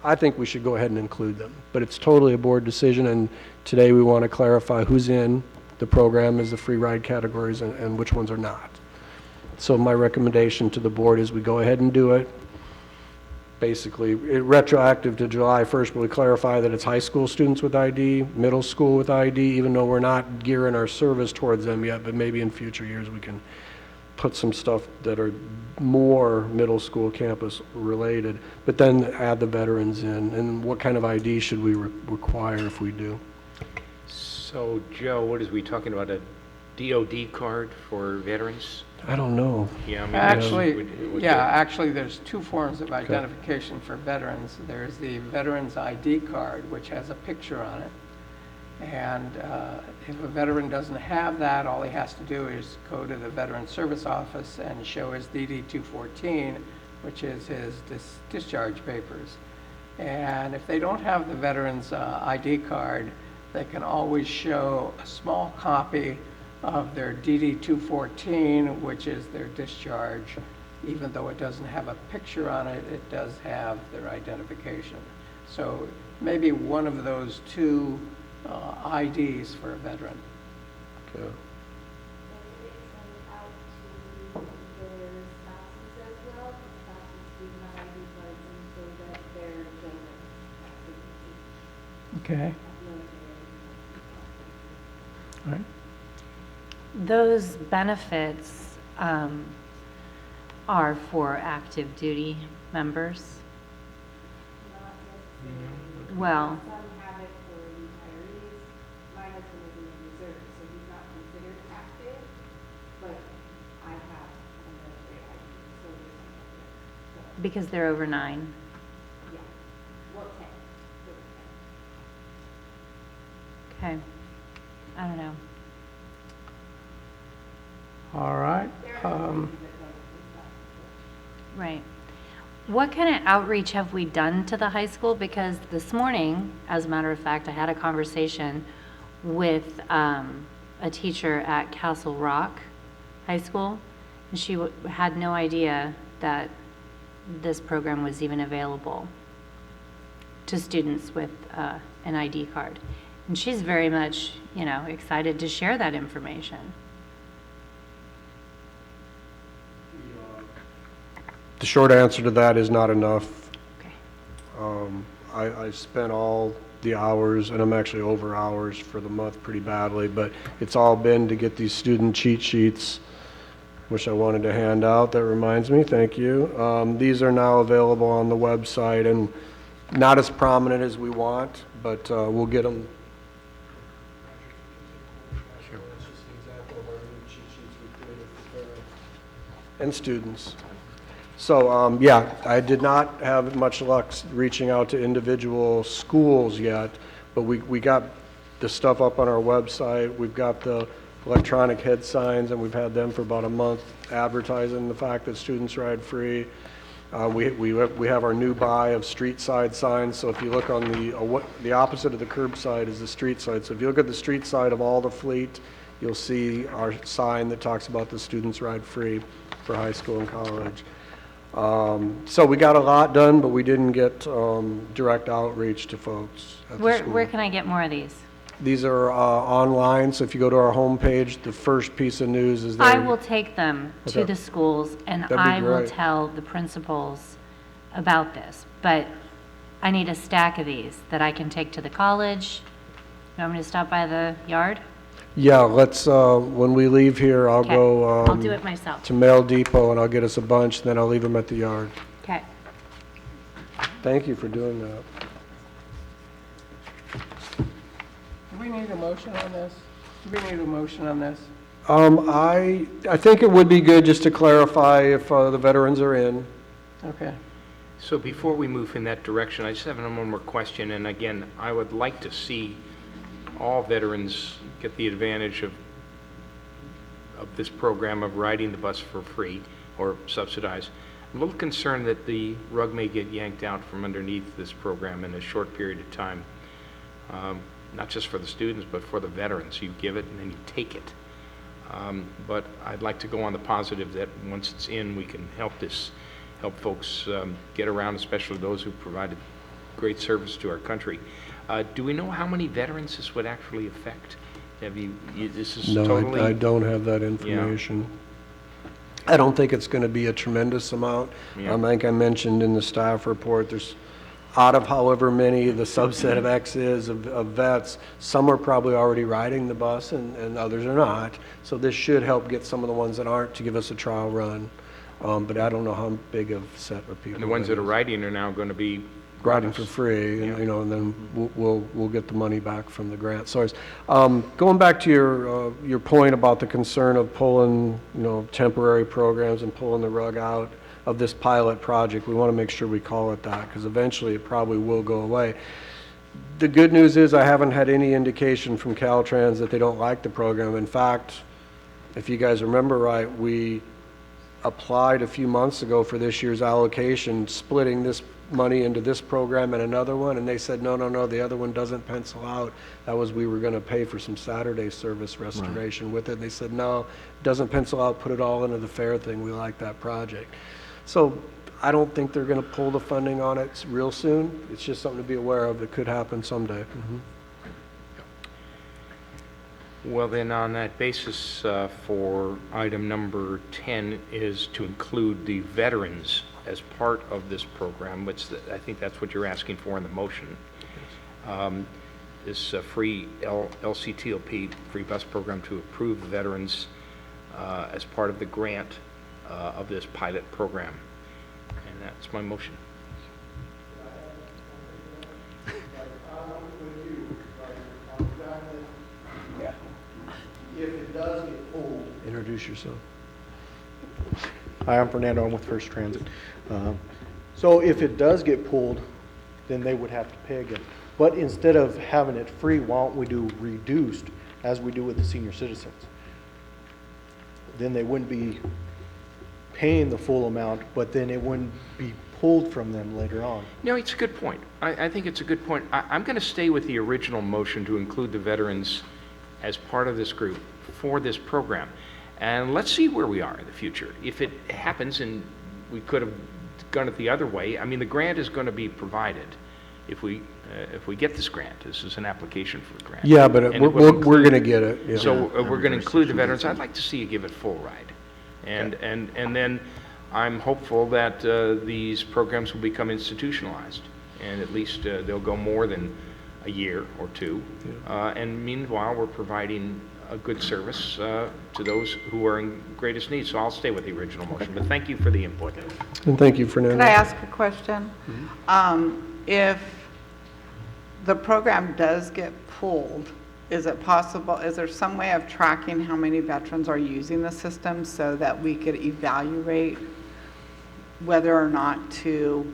I think we should go ahead and include them. But it's totally a board decision, and today we want to clarify who's in the program as the free ride categories and which ones are not. So my recommendation to the board is we go ahead and do it. Basically, retroactive to July 1st, but we clarify that it's high school students with ID, middle school with ID, even though we're not gearing our service towards them yet, but maybe in future years we can put some stuff that are more middle school campus related, but then add the veterans in. And what kind of ID should we require if we do? So, Joe, what is we talking about, a DOD card for veterans? I don't know. Yeah, I mean, Actually, there's two forms of identification for veterans. There's the Veterans ID card, which has a picture on it. And if a veteran doesn't have that, all he has to do is go to the Veteran Service Office and show his DD-214, which is his discharge papers. And if they don't have the Veterans ID card, they can always show a small copy of their DD-214, which is their discharge. Even though it doesn't have a picture on it, it does have their identification. So maybe one of those two IDs for a veteran. Okay. Okay. All right. Those benefits are for active duty members? Well, Some have it for retirees. My husband is in the reserve, so he's not considered active, but I have a military ID, so it's because they're over 9. yeah. Well, 10. Okay. I don't know. All right. Right. What kind of outreach have we done to the high school? Because this morning, as a matter of fact, I had a conversation with a teacher at Castle Rock High School, and she had no idea that this program was even available to students with an ID card. And she's very much, excited to share that information. The short answer to that is not enough. Okay. I spent all the hours, and I'm actually over hours for the month pretty badly, but it's all been to get these student cheat sheets, which I wanted to hand out. That reminds me, thank you. These are now available on the website, and not as prominent as we want, but we'll get them. Sure. That's just an example of our new cheat sheets we created for parents and students. So, yeah, I did not have much luck reaching out to individual schools yet, but we got the stuff up on our website. We've got the electronic head signs, and we've had them for about a month advertising the fact that students ride free. We have our new buy of street side signs. So if you look on the opposite of the curbside is the street side. So if you look at the street side of all the fleet, you'll see our sign that talks about the students ride free for high school and college. So we got a lot done, but we didn't get direct outreach to folks at the Where school. can I get more of these? These are online, so if you go to our homepage, the first piece of news is there. I will take them to Okay. the schools, and That'd be I will great. tell the principals about this. But I need a stack of these that I can take to the college. You want me to stop by the yard? Yeah, let's, when we leave here, I'll Okay. go I'll do it myself. to Mail Depot and I'll get us a bunch, then I'll leave them at the yard. Okay. Thank you for doing that. Do we need a motion on this? Do we need a motion on this? I think it would be good just to clarify if the veterans are in. Okay. So before we move in that direction, I just have one more question, and again, I would like to see all veterans get the advantage of this program of riding the bus for free or subsidized. I'm a little concerned that the rug may get yanked out from underneath this program in a short period of time. Not just for the students, but for the veterans. You give it and then you take it. But I'd like to go on the positive that once it's in, we can help folks get around, especially those who provided great service to our country. Do we know how many veterans this would actually affect? This is No, totally... I don't have that information. I don't think it's going to be a tremendous amount. Yeah. I think I mentioned in the staff report, there's out of however many the subset of X is of vets, some are probably already riding the bus and others are not. So this should help get some of the ones that aren't to give us a trial run. But I don't know how big of a set of people. And the ones that are is. riding are now going to be... Riding for free, and, Yeah. and then we'll get the money back from the grant source. Going back to your point about the concern of pulling, temporary programs and pulling the rug out of this pilot project, we want to make sure we call it that, because eventually it probably will go away. The good news is I haven't had any indication from Caltrans that they don't like the program. In fact, if you guys remember right, we applied a few months ago for this year's allocation, splitting this money into this program and another one, and they said, no, the other one doesn't pencil out. That was, we were going to pay for some Saturday service restoration with it. And they said, no, it doesn't pencil out, put it all into the fair thing. We like that project. So I don't think they're going to pull the funding on it real soon. It's just something to be aware of. It could happen someday. Well, then, on that basis, for item number 10 is to include the veterans as part of this program, which I think that's what you're asking for in the motion. This free LCTLP free bus program to approve the veterans as part of the grant of this pilot program. And that's my motion. If it does get pulled. Introduce yourself. Hi, I'm Fernando. I'm with First Transit. So if it does get pulled, then they would have to pay again. But instead of having it free, why don't we do reduced as we do with the senior citizens? Then they wouldn't be paying the full amount, but then it wouldn't be pulled from them later on. No, it's a good point. I think it's a good point. I'm going to stay with the original motion to include the veterans as part of this group for this program. And let's see where we are in the future. If it happens, and we could have gone it the other way, I mean, the grant is going to be provided if we get this grant. This is an application for a grant. Yeah, but And it we're will going to include- get it. Yeah. So we're going to include the veterans. I'd like to see you give it full ride. And then I'm hopeful that these programs will become institutionalized, and at least they'll go more than a year or two. And meanwhile, we're providing a good service to those who are in greatest need. So I'll stay with the original motion, but thank you for the input. And thank you, Fernando. Could I ask a question? If the program does get pulled, is it possible, is there some way of tracking how many veterans are using the system so that we could evaluate whether or not to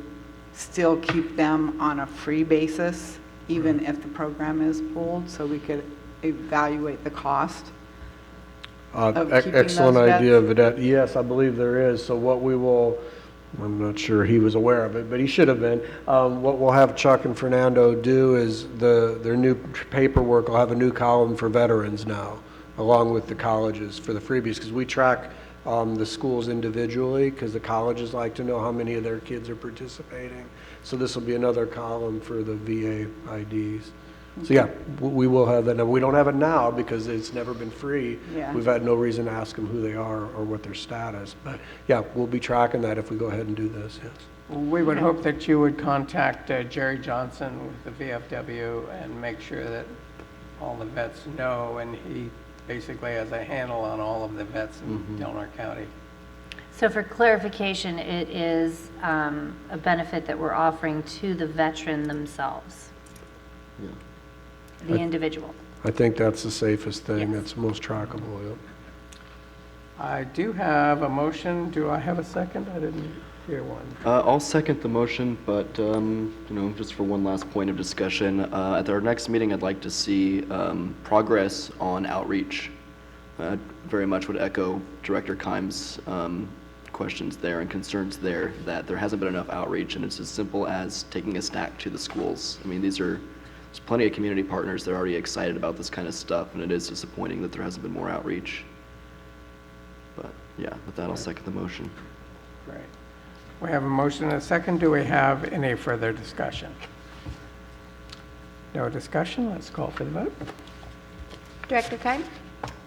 still keep them on a free basis, even if the program is pulled, so we could evaluate the cost? of keeping Excellent those idea, Vedette. Yes, I believe there is. So what we will, I'm not sure he was aware of it, but he should have been. What we'll have Chuck and Fernando do is their new paperwork will have a new column for veterans now, along with the colleges for the freebies, because we track the schools individually, because the colleges like to know how many of their kids are participating. So this will be another column for the VA IDs. So yeah, we will have that. Now, we don't have it now because it's never been free. Yeah. We've had no reason to ask them who they are or what their status. But yeah, we'll be tracking that if we go ahead and do this, yes. We would hope that you would contact Jerry Johnson with the VFW and make sure that all the vets know, and he basically has a handle on all of the vets in Del Norte County. So for clarification, it is a benefit that we're offering to the veteran themselves, the individual. I think that's the safest thing. Yes. That's most trackable, yep. I do have a motion. Do I have a second? I didn't hear one. I'll second the motion, but, just for one last point of discussion, at our next meeting, I'd like to see progress on outreach. Very much would echo Director Keim's questions there and concerns there, that there hasn't been enough outreach, and it's as simple as taking a stack to the schools. I mean, there's plenty of community partners that are already excited about this kind of stuff, and it is disappointing that there hasn't been more outreach. But, yeah, with that, I'll second the motion. Great. We have a motion and a second. Do we have any further discussion? No discussion. Let's call for the vote. Director Keim?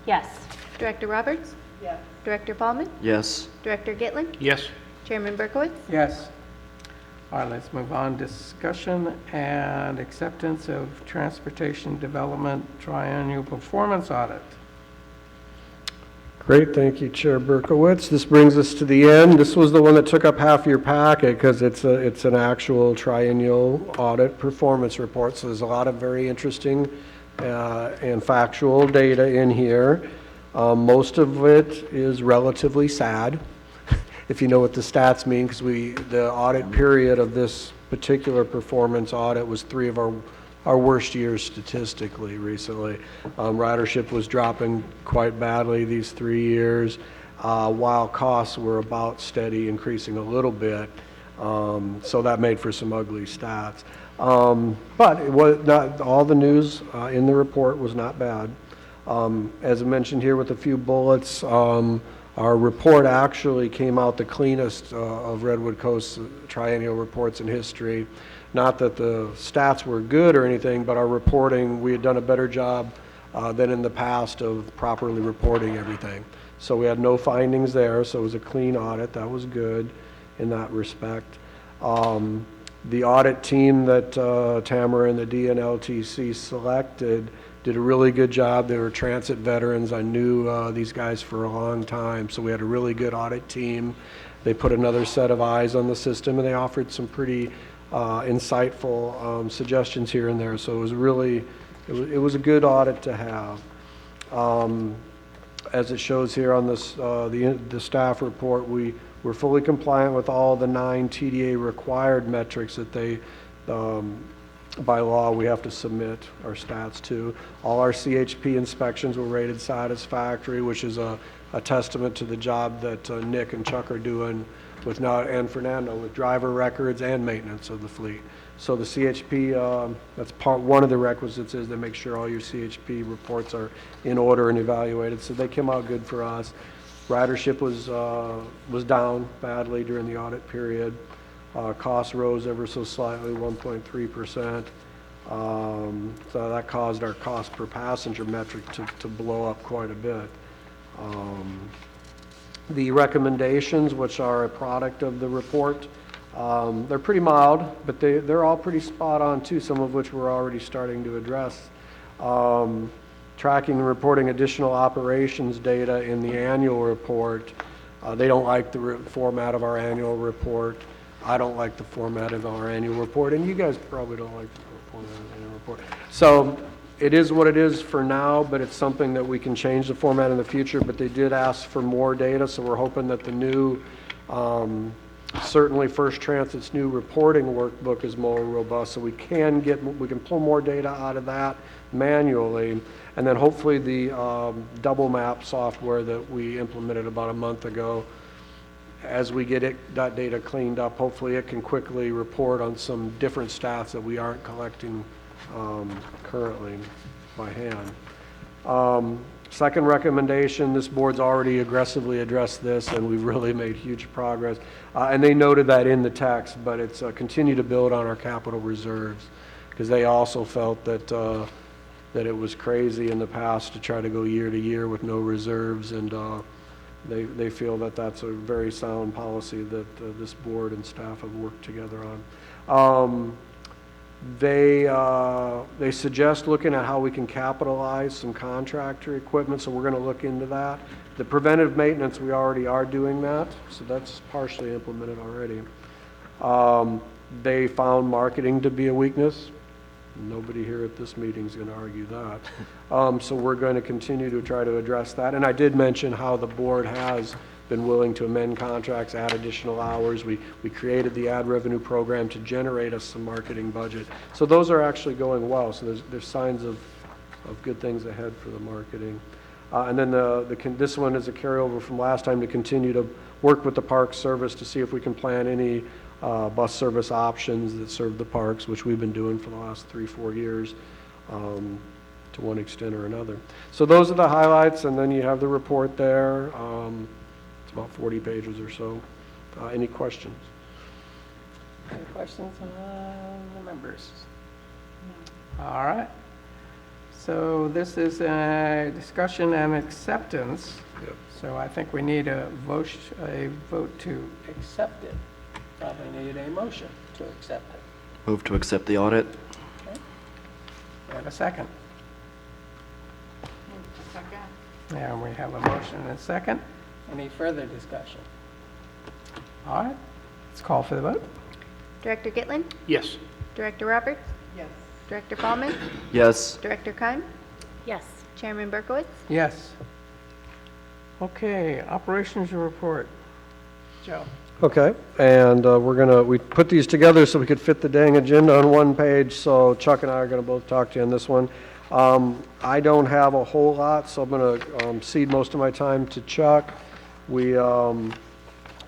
Yes. Director Roberts? Yes. Director Paulman? Yes. Director Gitlin? Yes. Chairman Berkowitz? Yes. All right, let's move on. Discussion and acceptance of Transportation Development Triennial Performance Audit. Great, thank you, Chair Berkowitz. This brings us to the end. This was the one that took up half your packet because it's an actual triennial audit performance report. So there's a lot of very interesting and factual data in here. Most of it is relatively sad, if you know what the stats mean, because the audit period of this particular performance audit was 3 of our worst years statistically recently. Ridership was dropping quite badly these 3 years, while costs were about steady, increasing a little bit. So that made for some ugly stats. But it was not all the news in the report was not bad. As I mentioned here with a few bullets, our report actually came out the cleanest of Redwood Coast's triennial reports in history. Not that the stats were good or anything, but our reporting, we had done a better job than in the past of properly reporting everything. So we had no findings there, so it was a clean audit. That was good in that respect. The audit team that Tamara and the DNLTC selected did a really good job. They were transit veterans. I knew these guys for a long time, so we had a really good audit team. They put another set of eyes on the system, and they offered some pretty insightful suggestions here and there. So it was really, it was a good audit to have. As it shows here on this, the staff report, we were fully compliant with all the 9 TDA required metrics that they, by law, we have to submit our stats to. All our CHP inspections were rated satisfactory, which is a testament to the job that Nick and Chuck are doing with now, and Fernando, with driver records and maintenance of the fleet. So the CHP, that's one of the requisites, is to make sure all your CHP reports are in order and evaluated. So they came out good for us. Ridership was down badly during the audit period. Costs rose ever so slightly, 1.3%. So that caused our cost per passenger metric to blow up quite a bit. The recommendations, which are a product of the report, they're pretty mild, but they're all pretty spot on too, some of which we're already starting to address. Tracking and reporting additional operations data in the annual report. They don't like the format of our annual report. I don't like the format of our annual report, and you guys probably don't like the format of the annual report. So it is what it is for now, but it's something that we can change the format in the future. But they did ask for more data, so we're hoping that the new, certainly First Transit's new reporting workbook is more robust, so we can pull more data out of that manually. And then hopefully the double map software that we implemented about a month ago, as we get that data cleaned up, hopefully it can quickly report on some different stats that we aren't collecting currently by hand. Second recommendation, this board's already aggressively addressed this, and we've really made huge progress. And they noted that in the text, but it's continue to build on our capital reserves, because they also felt that that it was crazy in the past to try to go year to year with no reserves, and they feel that that's a very sound policy that this board and staff have worked together on. They suggest looking at how we can capitalize some contractor equipment, so we're going to look into that. The preventive maintenance, we already are doing that, so that's partially implemented already. They found marketing to be a weakness. Nobody here at this meeting is going to argue that. So we're going to continue to try to address that. And I did mention how the board has been willing to amend contracts, add additional hours. We created the ad revenue program to generate us some marketing budget. So those are actually going well. So there's signs of good things ahead for the marketing. And then this one is a carryover from last time, to continue to work with the Park Service to see if we can plan any bus service options that serve the parks, which we've been doing for the last 3-4 years, to one extent or another. So those are the highlights, and then you have the report there. It's about 40 pages or so. Any questions? Any questions on the members? No. All right. So this is a discussion and acceptance. Yep. So I think we need a vote to accept it. Probably need a motion to accept it. Move to accept the audit. Okay. We have a second. Second. And we have a motion and a second. Any further discussion? All right. Let's call for the vote. Director Gitlin? Yes. Director Roberts? Yes. Director Ballman? Yes. Director Keim? Yes. Chairman Berkowitz? Yes. Okay, operations report. Joe. Okay, and we put these together so we could fit the dang agenda on one page, so Chuck and I are going to both talk to you on this one. I don't have a whole lot, so I'm going to cede most of my time to Chuck. We are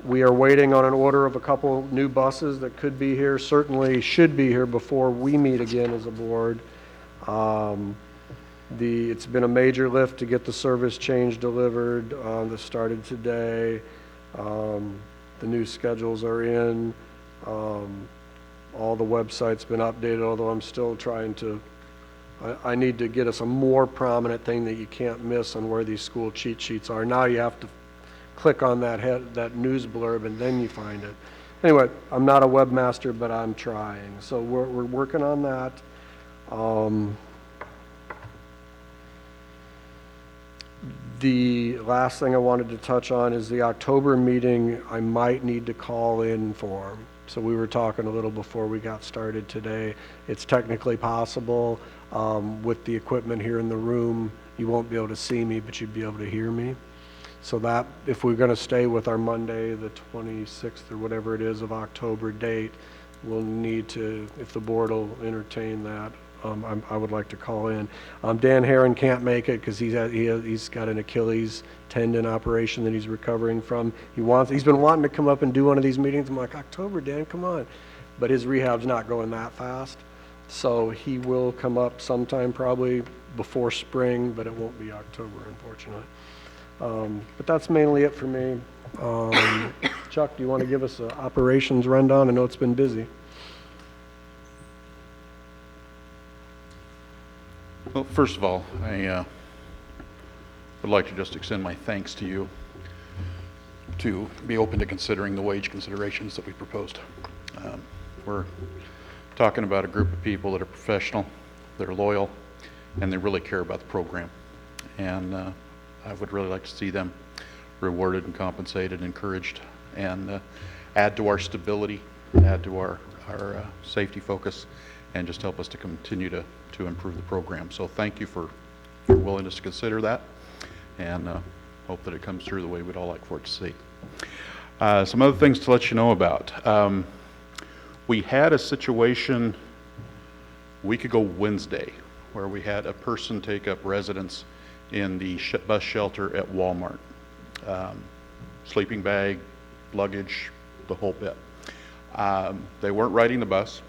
waiting on an order of a couple new buses that could be here, certainly should be here before we meet again as a board. It's been a major lift to get the service change delivered that started today. The new schedules are in. All the website's been updated, although I'm still trying to, I need to get us a more prominent thing that you can't miss on where these school cheat sheets are. Now you have to click on that news blurb and then you find it. Anyway, I'm not a webmaster, but I'm trying. So we're working on that. The last thing I wanted to touch on is the October meeting. I might need to call in for. So we were talking a little before we got started today. It's technically possible. With the equipment here in the room, you won't be able to see me, but you'd be able to hear me. So that, if we're going to stay with our Monday, the 26th or whatever it is of October date, we'll need to, if the board will entertain that, I would like to call in. Dan Herron can't make it because he's got an Achilles tendon operation that he's recovering from. He's been wanting to come up and do one of these meetings. I'm like, October, Dan, come on. But his rehab's not going that fast. So he will come up sometime probably before spring, but it won't be October, unfortunately. But that's mainly it for me. Chuck, do you want to give us an operations rundown? I know it's been busy. Well, first of all, I would like to just extend my thanks to you to be open to considering the wage considerations that we proposed. We're talking about a group of people that are professional, they're loyal, and they really care about the program. And I would really like to see them rewarded and compensated, encouraged, and add to our stability, add to our safety focus, and just help us to continue to improve the program. So thank you for your willingness to consider that, and hope that it comes through the way we'd all like for it to see. Some other things to let you know about. We had a situation a week ago Wednesday where we had a person take up residence in the bus shelter at Walmart. Sleeping bag, luggage, the whole bit. They weren't riding the bus.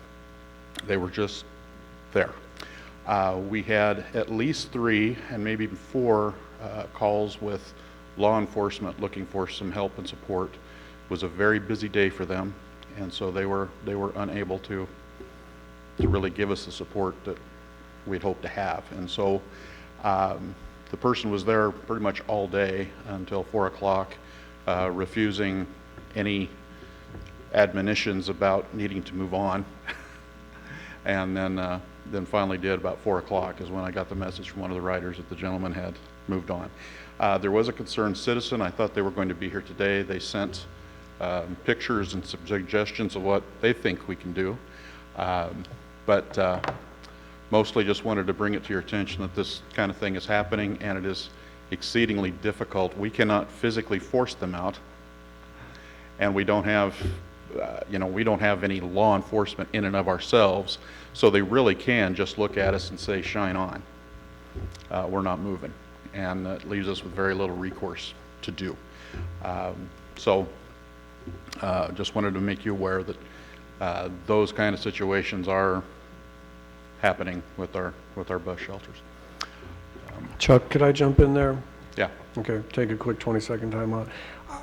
They were just there. We had at least 3 and maybe even 4 calls with law enforcement looking for some help and support. It was a very busy day for them, and so they were unable to really give us the support that we'd hoped to have. And so the person was there pretty much all day until 4 o'clock, refusing any admonitions about needing to move on. And then finally did about 4 o'clock is when I got the message from one of the riders that the gentleman had moved on. There was a concerned citizen. I thought they were going to be here today. They sent pictures and some suggestions of what they think we can do. But mostly just wanted to bring it to your attention that this kind of thing is happening, and it is exceedingly difficult. We cannot physically force them out, and we don't have we don't have any law enforcement in and of ourselves, so they really can just look at us and say, shine on. We're not moving, and it leaves us with very little recourse to do. Just wanted to make you aware that those kind of situations are happening with our bus shelters. Chuck, could I jump in there? Yeah. Okay, take a quick 20-second time out.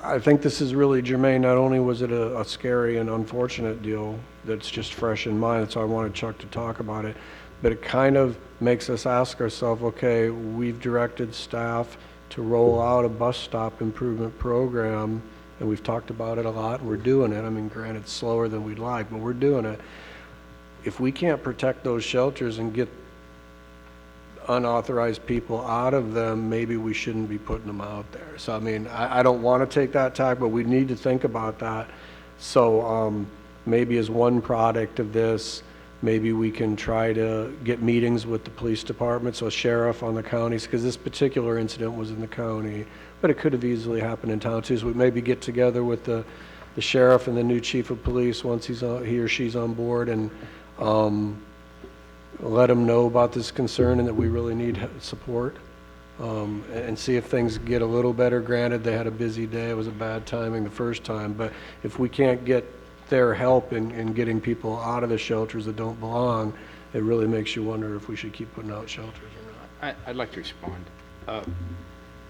I think this is really germane. Not only was it a scary and unfortunate deal that's just fresh in mind, that's why I wanted Chuck to talk about it, but it kind of makes us ask ourselves, okay, we've directed staff to roll out a bus stop improvement program, and we've talked about it a lot, and we're doing it. I mean, granted, slower than we'd like, but we're doing it. If we can't protect those shelters and get unauthorized people out of them, maybe we shouldn't be putting them out there. So, I mean, I don't want to take that tack, but we need to think about that. So maybe as one product of this, maybe we can try to get meetings with the police department, so sheriff on the counties, because this particular incident was in the county, but it could have easily happened in town too. So we maybe get together with the sheriff and the new chief of police once he or she's on board, and let them know about this concern and that we really need support, and see if things get a little better. Granted, they had a busy day. It was a bad timing the first time, but if we can't get their help in getting people out of the shelters that don't belong, it really makes you wonder if we should keep putting out shelters or not. I'd like to respond.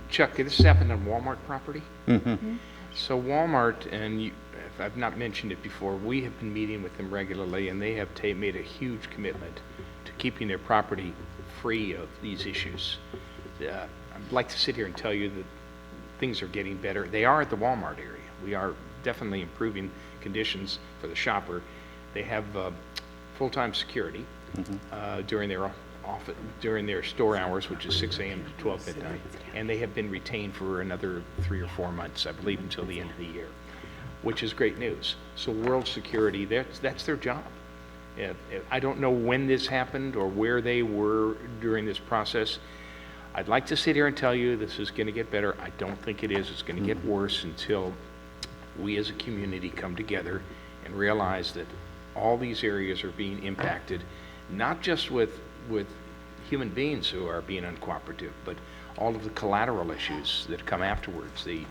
Chuck, this happened on Walmart property? Mm-hmm. So Walmart, and if I've not mentioned it before, we have been meeting with them regularly, and they have made a huge commitment to keeping their property free of these issues. I'd like to sit here and tell you that things are getting better. They are at the Walmart area. We are definitely improving conditions for the shopper. They have full-time security during their store hours, which is 6 a.m. to 12 midnight, and they have been retained for another 3 or 4 months, I believe, until the end of the year, which is great news. So World Security, that's their job. I don't know when this happened or where they were during this process. I'd like to sit here and tell you this is going to get better. I don't think it is. It's going to get worse until we as a community come together and realize that all these areas are being impacted, not just with human beings who are being uncooperative, but all of the collateral issues that come afterwards, the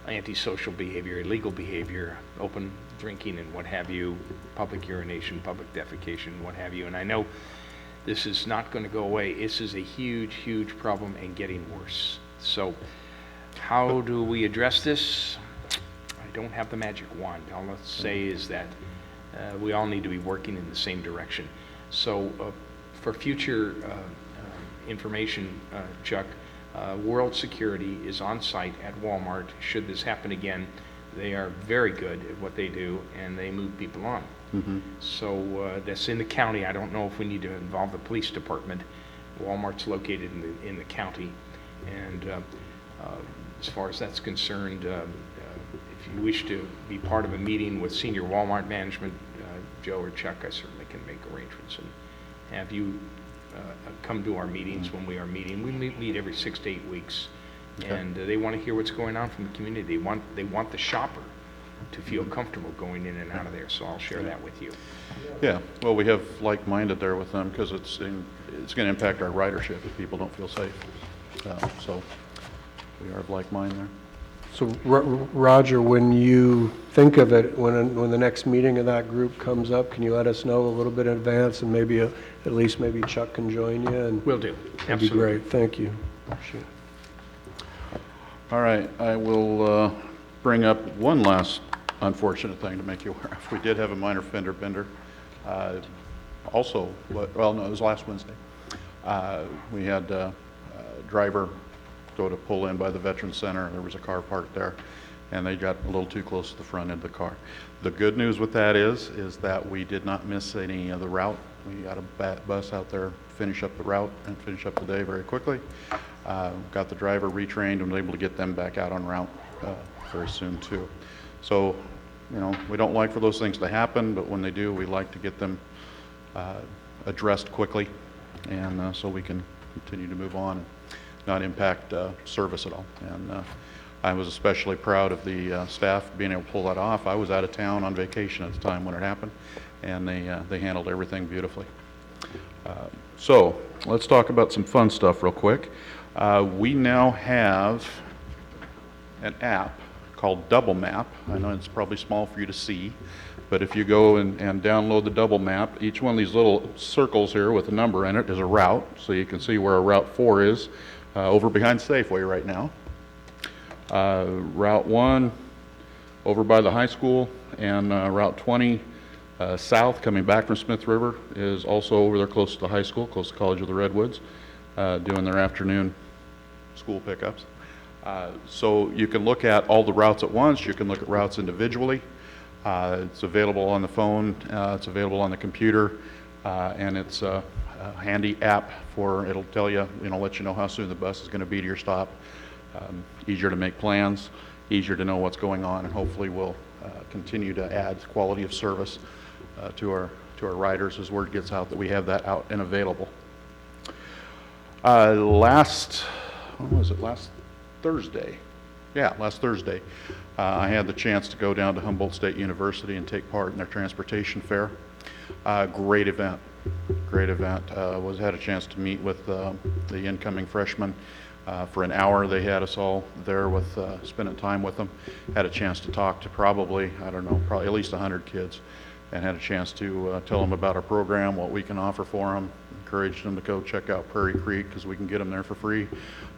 antisocial behavior, illegal behavior, open drinking and what have you, public urination, public defecation, what have you. And I know this is not going to go away. This is a huge, huge problem and getting worse. So how do we address this? I don't have the magic wand. All I'll say is that we all need to be working in the same direction. So for future information, Chuck, World Security is on site at Walmart. Should this happen again, they are very good at what they do, and they move people on. Mm-hmm. So that's in the county. I don't know if we need to involve the police department. Walmart's located in the county, and as far as that's concerned, if you wish to be part of a meeting with senior Walmart management, Joe or Chuck, I certainly can make arrangements and have you come to our meetings when we are meeting. We meet every 6 to 8 weeks, and they want to hear what's going on from the community. They want the shopper to feel comfortable going in and out of there, so I'll share that with you. Yeah, well, we have like-minded there with them because it's going to impact our ridership if people don't feel safe. So we are of like mind there. So Roger, when you think of it, when the next meeting of that group comes up, can you let us know a little bit in advance, and maybe at least maybe Chuck can join you? And Will do. That'd be great. Thank you. Appreciate it. All right, I will bring up one last unfortunate thing to make you aware of. We did have a minor fender bender. Also, well, no, it was last Wednesday. We had a driver go to pull in by the Veterans Center. There was a car parked there, and they got a little too close to the front end of the car. The good news with that is that we did not miss any of the route. We got a bus out there, finish up the route, and finish up the day very quickly. Got the driver retrained and was able to get them back out on route very soon too. So, you know, we don't like for those things to happen, but when they do, we like to get them addressed quickly, and so we can continue to move on and not impact service at all. And I was especially proud of the staff being able to pull that off. I was out of town on vacation at the time when it happened, and they handled everything beautifully. So let's talk about some fun stuff real quick. We now have an app called Double Map. I know it's probably small for you to see, but if you go and download the Double Map, each one of these little circles here with a number in it is a route, so you can see where a Route 4 is over behind Safeway right now. Route 1 over by the high school, and Route 20 south coming back from Smith River is also over there close to the high school, close to College of the Redwoods, doing their afternoon school pickups. So you can look at all the routes at once. You can look at routes individually. It's available on the phone. It's available on the computer, and it's a handy app for, it'll tell you, let you know how soon the bus is going to be to your stop. Easier to make plans, easier to know what's going on, and hopefully we'll continue to add quality of service to our riders as word gets out that we have that out and available. Last Thursday. Yeah, last Thursday, I had the chance to go down to Humboldt State University and take part in their transportation fair. Great event. Had a chance to meet with the incoming freshmen for an hour. They had us all there with spending time with them. Had a chance to talk to probably at least 100 kids, and had a chance to tell them about our program, what we can offer for them. Encouraged them to go check out Prairie Creek because we can get them there for free.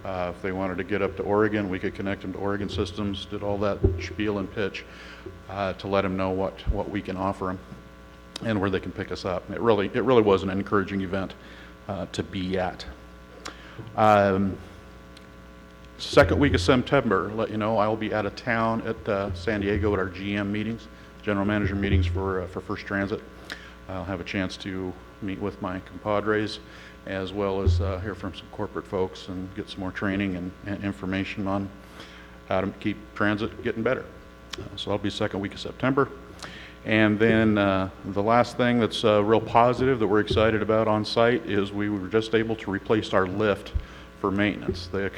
If they wanted to get up to Oregon, we could connect them to Oregon Systems. Did all that spiel and pitch to let them know what we can offer them and where they can pick us up. It really was an encouraging event to be at. Second week of September, let you know, I will be out of town at San Diego at our GM meetings, general manager meetings for First Transit. I'll have a chance to meet with my compadres, as well as hear from some corporate folks and get some more training and information on how to keep transit getting better. So that'll be second week of September. And then the last thing that's real positive that we're excited about on site is we were just able to replace our lift for maintenance. They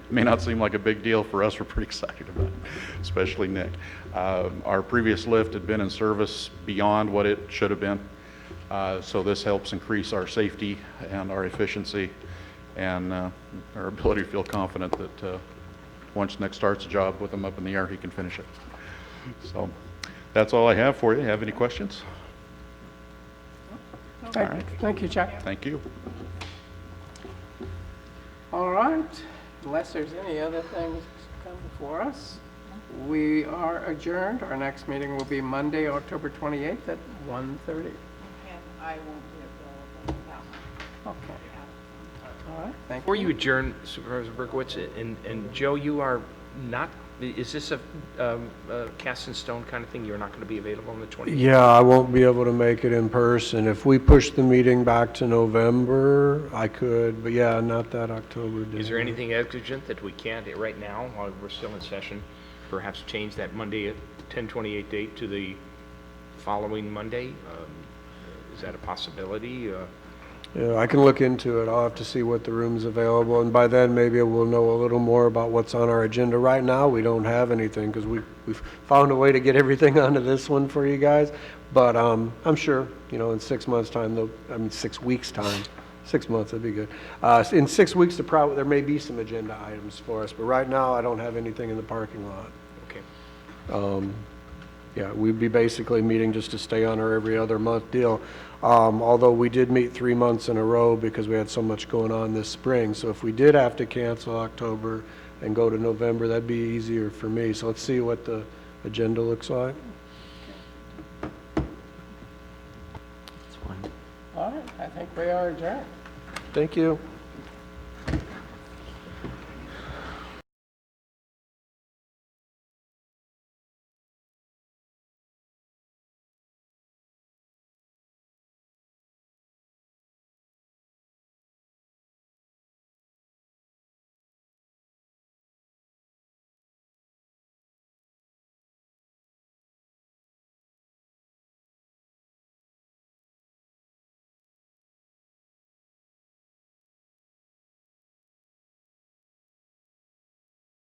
may not seem like a big deal for us. We're pretty excited about it, especially Nick. Our previous lift had been in service beyond what it should have been. So this helps increase our safety and our efficiency and our ability to feel confident that once Nick starts a job with him up in the air, he can finish it. So that's all I have for you. Have any questions? Thank you, Chuck. Thank you. All right, unless there's any other things to come before us, we are adjourned. Our next meeting will be Monday, October 28th at 1:30. I won't be available that one. Okay. All right, thank you. Before you adjourn, Supervisor Berkowitz, and Joe, you are not, is this a cast in stone kind of thing? You're not going to be available on the 28th? Yeah, I won't be able to make it in person. If we push the meeting back to November, I could, but yeah, not that October day. Is there anything exigent that we can't, right now, while we're still in session, perhaps change that Monday at 10/28 date to the following Monday? Is that a possibility? Yeah, I can look into it. I'll have to see what the room's available, and by then maybe we'll know a little more about what's on our agenda. Right now, we don't have anything because we've found a way to get everything onto this one for you guys. But I'm sure, in 6 months' time, 6 weeks' time, 6 months, that'd be good. In 6 weeks, there may be some agenda items for us, but right now, I don't have anything in the parking lot. Okay. Yeah, we'd be basically meeting just to stay on our every other month deal. Although we did meet 3 months in a row because we had so much going on this spring. So if we did have to cancel October, and go to November. That'd be easier for me. So let's see what the agenda looks like. All right, I think we are adjourned. Thank you.